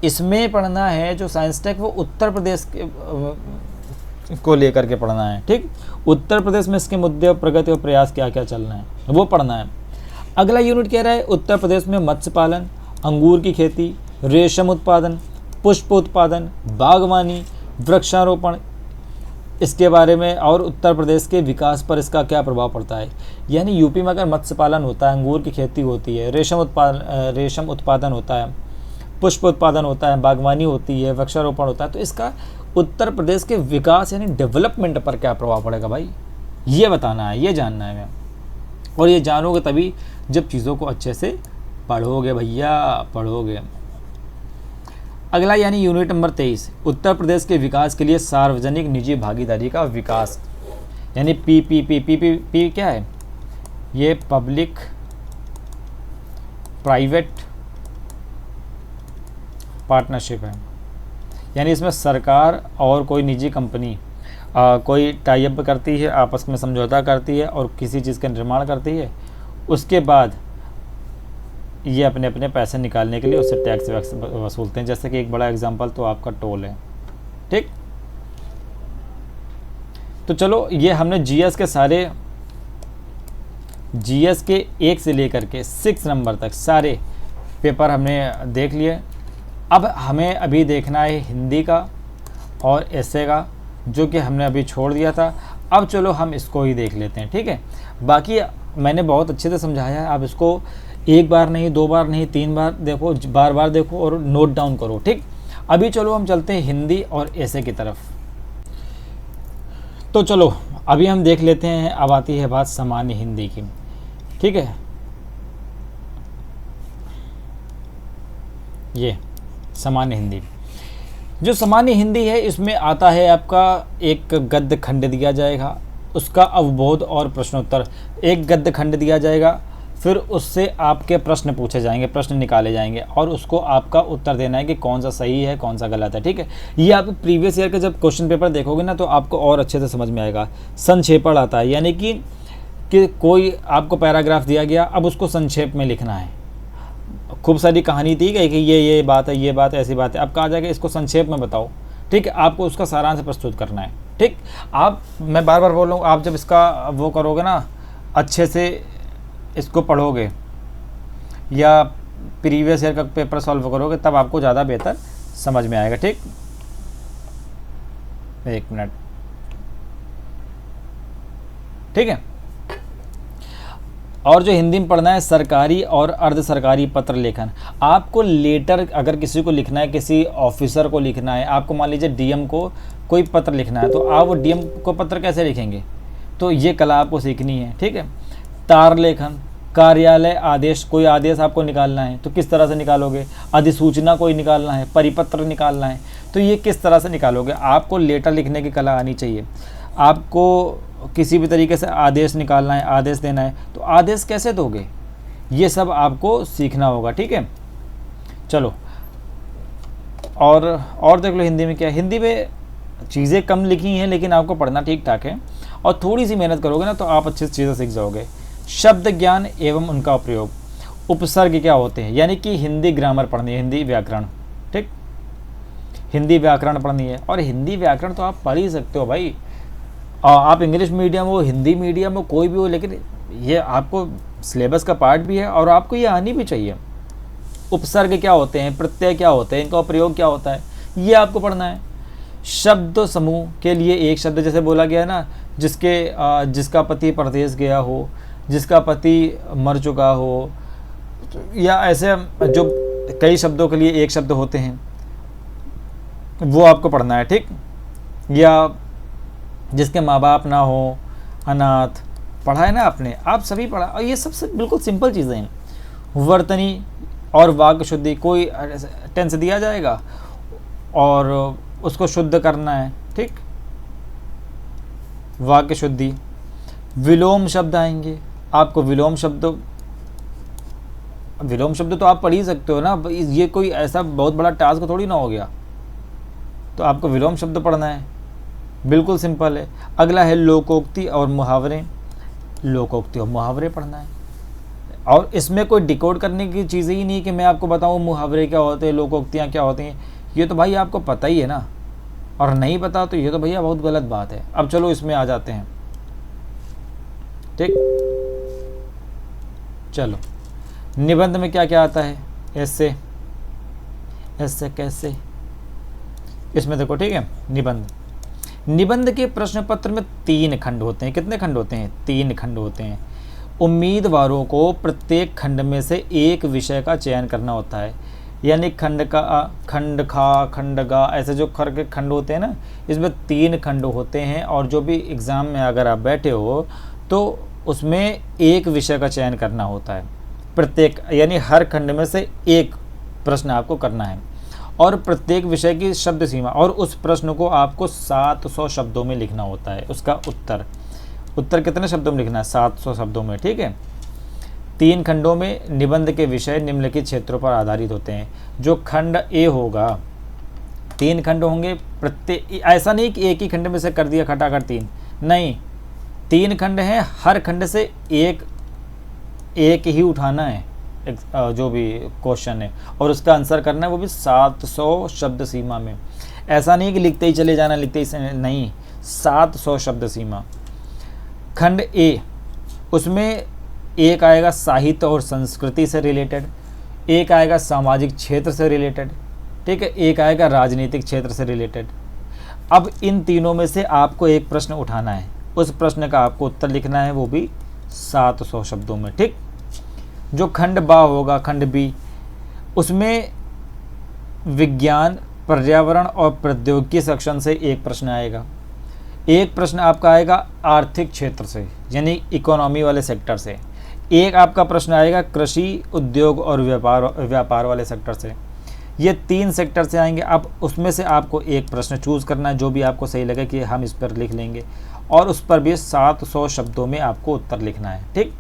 इसमें पढ़ना है जो साइंस टेक, वो उत्तर प्रदेश के को लेकर के पढ़ना है। ठीक, उत्तर प्रदेश में इसके मुद्दे और प्रगति और प्रयास क्या क्या चल रहे हैं वो पढ़ना है। अगला यूनिट कह रहा है उत्तर प्रदेश में मत्स्य पालन, अंगूर की खेती, रेशम उत्पादन, पुष्प उत्पादन, बागवानी, वृक्षारोपण, इसके बारे में, और उत्तर प्रदेश के विकास पर इसका क्या प्रभाव पड़ता है। यानी यूपी में अगर मत्स्य पालन होता है, अंगूर की खेती होती है, रेशम उत्पादन होता है, पुष्प उत्पादन होता है, बागवानी होती है, वृक्षारोपण होता है, तो इसका उत्तर प्रदेश के विकास यानी डेवलपमेंट पर क्या प्रभाव पड़ेगा भाई, ये बताना है, ये जानना है मैं। और ये जानोगे तभी जब चीज़ों को अच्छे से पढ़ोगे भैया, पढ़ोगे। अगला यानी यूनिट नंबर 23 उत्तर प्रदेश के विकास के लिए सार्वजनिक निजी भागीदारी का विकास, यानी पीपीपी क्या है, ये पब्लिक प्राइवेट पार्टनरशिप है, यानी इसमें सरकार और कोई निजी कंपनी कोई टाई अप करती है, आपस में समझौता करती है और किसी चीज़ का निर्माण करती है, उसके बाद ये अपने अपने पैसे निकालने के लिए उससे टैक्स वैक्स वसूलते हैं। जैसे कि एक बड़ा एग्जांपल तो आपका टोल है। ठीक, तो चलो ये हमने जीएस के सारे जीएस के 1 से लेकर के 6 नंबर तक सारे पेपर हमने देख लिए। अब हमें अभी देखना है हिंदी का और एसे का, जो कि हमने अभी छोड़ दिया था। अब चलो हम इसको ही देख लेते हैं, ठीक है। बाकी मैंने बहुत अच्छे से समझाया है, आप इसको एक बार नहीं, 2 बार नहीं, 3 बार देखो, बार बार देखो और नोट डाउन करो, ठीक। अभी चलो हम चलते हैं हिंदी और एसे की तरफ। तो चलो अभी हम देख लेते हैं। अब आती है बात सामान्य हिंदी की, ठीक है। ये सामान्य हिंदी, जो सामान्य हिंदी है, इसमें आता है आपका एक गद्य खंड दिया जाएगा, उसका अवबोध और प्रश्नोत्तर। एक गद्य खंड दिया जाएगा, फिर उससे आपके प्रश्न पूछे जाएंगे, प्रश्न निकाले जाएंगे और उसको आपका उत्तर देना है कि कौन सा सही है, कौन सा गलत है, ठीक है। ये आप प्रीवियस ईयर का जब क्वेश्चन पेपर देखोगे ना, तो आपको और अच्छे से समझ में आएगा। संक्षेपण आता है, यानी कि कोई आपको पैराग्राफ दिया गया, अब उसको संक्षेप में लिखना है। खूब सारी कहानी दी गई कि ये बात है, ये बात है, ऐसी बात है। अब कहा जाएगा इसको संक्षेप में बताओ, ठीक है। आपको उसका सारांश प्रस्तुत करना है, ठीक। आप, मैं बार बार बोल रहा हूँ, आप जब इसका वो करोगे ना, अच्छे से इसको पढ़ोगे या प्रीवियस ईयर का पेपर सॉल्व करोगे, तब आपको ज़्यादा बेहतर समझ में आएगा, ठीक। 1 मिनट, ठीक है। और जो हिंदी में पढ़ना है, सरकारी और अर्ध सरकारी पत्र लेखन। आपको लेटर अगर किसी को लिखना है, किसी ऑफिसर को लिखना है, आपको मान लीजिए डीएम को कोई पत्र लिखना है, तो आप वो डीएम को पत्र कैसे लिखेंगे, तो ये कला आपको सीखनी है, ठीक है। तार लेखन, कार्यालय आदेश, कोई आदेश आपको निकालना है तो किस तरह से निकालोगे। अधिसूचना कोई निकालना है, परिपत्र निकालना है, तो ये किस तरह से निकालोगे। आपको लेटर लिखने की कला आनी चाहिए। आपको किसी भी तरीके से आदेश निकालना है, आदेश देना है, तो आदेश कैसे दोगे, ये सब आपको सीखना होगा, ठीक है। चलो और देख लो हिंदी में क्या है। हिंदी में चीज़ें कम लिखी हैं, लेकिन आपको पढ़ना ठीक ठाक है और थोड़ी सी मेहनत करोगे ना, तो आप अच्छी चीज़ें सीख जाओगे। शब्द ज्ञान एवं उनका प्रयोग। उपसर्ग क्या होते हैं, यानी कि हिंदी ग्रामर पढ़नी है, हिंदी व्याकरण, ठीक। हिंदी व्याकरण पढ़नी है, और हिंदी व्याकरण तो आप पढ़ ही सकते हो भाई। आप इंग्लिश मीडियम हो, हिंदी मीडियम हो, कोई भी हो, लेकिन ये आपको सिलेबस का पार्ट भी है और आपको ये आनी भी चाहिए। उपसर्ग क्या होते हैं, प्रत्यय क्या होते हैं, इनका प्रयोग क्या होता है, ये आपको पढ़ना है। शब्द समूह के लिए एक शब्द, जैसे बोला गया है ना, जिसका पति परदेश गया हो, जिसका पति मर चुका हो, या ऐसे जो कई शब्दों के लिए एक शब्द होते हैं, वो आपको पढ़ना है, ठीक। या जिसके माँ बाप ना हो, अनाथ, पढ़ा है ना आपने, आप सभी पढ़ा, और ये सबसे बिल्कुल सिंपल चीज़ें हैं। वर्तनी और वाक्य शुद्धि, कोई टेंस दिया जाएगा और उसको शुद्ध करना है, ठीक। वाक्य शुद्धि। विलोम शब्द आएंगे, आपको विलोम शब्द तो आप पढ़ ही सकते हो ना, ये कोई ऐसा बहुत बड़ा टास्क थोड़ी ना हो गया। तो आपको विलोम शब्द पढ़ना है, बिल्कुल सिंपल है। अगला है लोकोक्ति और मुहावरे। लोकोक्ति और मुहावरे पढ़ना है, और इसमें कोई डिकोड करने की चीज़ ही नहीं कि मैं आपको बताऊँ मुहावरे क्या होते हैं, लोकोक्तियाँ क्या होती हैं। ये तो भाई आपको पता ही है ना, और नहीं पता तो ये तो भैया बहुत गलत बात है। अब चलो इसमें आ जाते हैं, ठीक। चलो निबंध में क्या क्या आता है, ऐसे कैसे, इसमें देखो, ठीक है। निबंध के प्रश्न पत्र में 3 खंड होते हैं। कितने खंड होते हैं, 3 खंड होते हैं। उम्मीदवारों को प्रत्येक खंड में से एक विषय का चयन करना होता है, यानी खंड खा, खंड गा, ऐसे जो खंड होते हैं ना, इसमें 3 खंड होते हैं। और जो भी एग्ज़ाम में अगर आप बैठे हो तो उसमें एक विषय का चयन करना होता है प्रत्येक, यानी हर खंड में से एक प्रश्न आपको करना है, और प्रत्येक विषय की शब्द सीमा, और उस प्रश्न को आपको 700 शब्दों में लिखना होता है। उसका उत्तर कितने शब्दों में लिखना है, 700 शब्दों में, ठीक है। 3 खंडों में निबंध के विषय निम्नलिखित क्षेत्रों पर आधारित होते हैं। जो खंड ए होगा, 3 खंड होंगे, प्रत्येक, ऐसा नहीं कि एक ही खंड में से कर दिया खटाखट 3, नहीं, 3 खंड हैं, हर खंड से एक ही उठाना है जो भी क्वेश्चन है, और उसका आंसर करना है, वो भी 700 शब्द सीमा में। ऐसा नहीं कि लिखते ही चले जाना, लिखते ही नहीं, 700 शब्द सीमा। खंड ए, उसमें एक आएगा साहित्य और संस्कृति से रिलेटेड, एक आएगा सामाजिक क्षेत्र से रिलेटेड, ठीक है, एक आएगा राजनीतिक क्षेत्र से रिलेटेड। अब इन तीनों में से आपको एक प्रश्न उठाना है, उस प्रश्न का आपको उत्तर लिखना है, वो भी 700 शब्दों में, ठीक। जो खंड बा होगा, खंड बी, उसमें विज्ञान, पर्यावरण और प्रौद्योगिकी सेक्शन से एक प्रश्न आएगा। एक प्रश्न आपका आएगा आर्थिक क्षेत्र से, यानी इकोनॉमी वाले सेक्टर से। एक आपका प्रश्न आएगा कृषि, उद्योग और व्यापार वाले सेक्टर से। ये 3 सेक्टर से आएंगे। अब उसमें से आपको एक प्रश्न चूज़ करना है, जो भी आपको सही लगे कि हम इस पर लिख लेंगे, और उस पर भी 700 शब्दों में आपको उत्तर लिखना है, ठीक।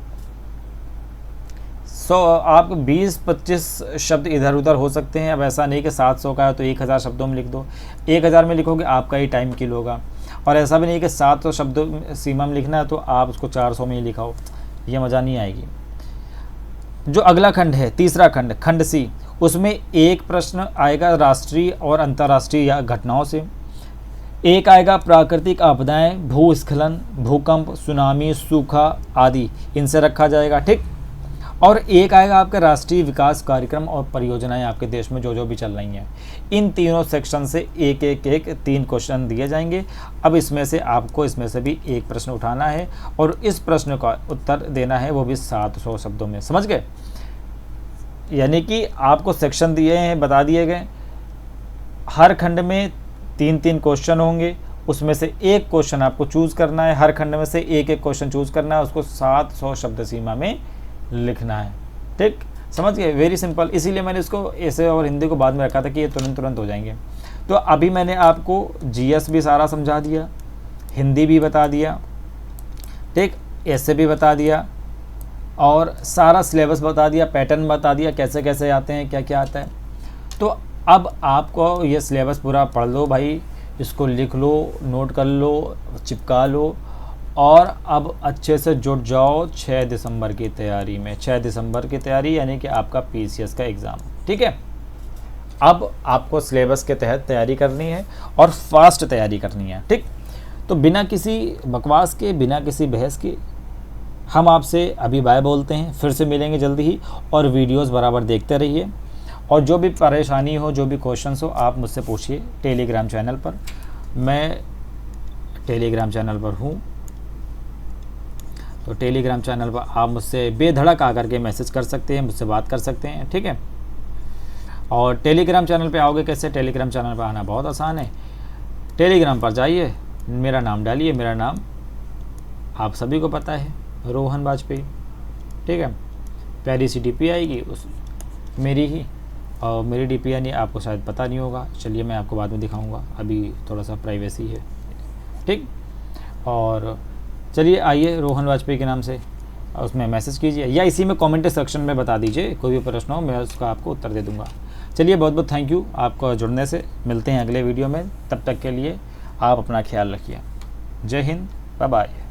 आप 20-25 शब्द इधर उधर हो सकते हैं। अब ऐसा नहीं कि 700 का है तो 1000 शब्दों में लिख दो। 1000 में लिखोगे आपका ही टाइम किल होगा, और ऐसा भी नहीं कि 700 शब्दों सीमा में लिखना है तो आप उसको 400 में ही लिखाओ, ये मज़ा नहीं आएगी। जो अगला खंड है, तीसरा खंड, खंड सी, उसमें एक प्रश्न आएगा राष्ट्रीय और अंतर्राष्ट्रीय घटनाओं से। एक आएगा प्राकृतिक आपदाएं, भूस्खलन, भूकंप, सुनामी, सूखा आदि, इनसे रखा जाएगा, ठीक। और एक आएगा आपका राष्ट्रीय विकास कार्यक्रम और परियोजनाएं आपके देश में जो जो भी चल रही हैं। इन तीनों सेक्शन से एक 3 क्वेश्चन दिए जाएंगे। अब इसमें से आपको इसमें से भी एक प्रश्न उठाना है और इस प्रश्न का उत्तर देना है, वो भी 700 शब्दों में। समझ गए? यानी कि आपको सेक्शन दिए हैं, बता दिए गए, हर खंड में 3-3 क्वेश्चन होंगे, उसमें से एक क्वेश्चन आपको चूज़ करना है। हर खंड में से एक क्वेश्चन चूज़ करना है, उसको 700 शब्द सीमा में लिखना है, ठीक। समझ गए? Very simple. इसीलिए मैंने इसको ऐसे और हिंदी को बाद में रखा था कि ये तुरंत हो जाएंगे। तो अभी मैंने आपको जीएस भी सारा समझा दिया, हिंदी भी बता दिया, ठीक, ऐसे भी बता दिया, और सारा सिलेबस बता दिया, पैटर्न बता दिया, कैसे कैसे आते हैं, क्या क्या आता है। तो अब आपको ये सिलेबस पूरा पढ़ लो भाई, इसको लिख लो, नोट कर लो, चिपका लो, और अब अच्छे से जुट जाओ 6 दिसंबर की तैयारी में। 6 दिसंबर की तैयारी यानी कि आपका पीसीएस का एग्ज़ाम, ठीक है। अब आपको सिलेबस के तहत तैयारी करनी है और फास्ट तैयारी करनी है, ठीक। तो बिना किसी बकवास के, बिना किसी बहस के, हम आपसे अभी बाय बोलते हैं। फिर से मिलेंगे जल्दी ही, और वीडियोस बराबर देखते रहिए, और जो भी परेशानी हो, जो भी क्वेश्चंस हो, आप मुझसे पूछिए टेलीग्राम चैनल पर। मैं टेलीग्राम चैनल पर हूँ, तो टेलीग्राम चैनल पर आप मुझसे बेधड़क आकर के मैसेज कर सकते हैं, मुझसे बात कर सकते हैं, ठीक है। और टेलीग्राम चैनल पे आओगे कैसे? टेलीग्राम चैनल पर आना बहुत आसान है। टेलीग्राम पर जाइए, मेरा नाम डालिए, मेरा नाम आप सभी को पता है, रोहन वाजपेयी, ठीक है। प्यारी सी डीपी आएगी उस मेरी ही, और मेरी डीपी यानी आपको शायद पता नहीं होगा, चलिए मैं आपको बाद में दिखाऊंगा, अभी थोड़ा सा प्राइवेसी है, ठीक। और चलिए आइए, रोहन वाजपेयी के नाम से उसमें मैसेज कीजिए, या इसी में कमेंट सेक्शन में बता दीजिए, कोई भी प्रश्न हो मैं उसका आपको उत्तर दे दूंगा। चलिए बहुत बहुत थैंक यू आपको जुड़ने से। मिलते हैं अगले वीडियो में, तब तक के लिए आप अपना ख्याल रखिए। जय हिंद, बाय बाय।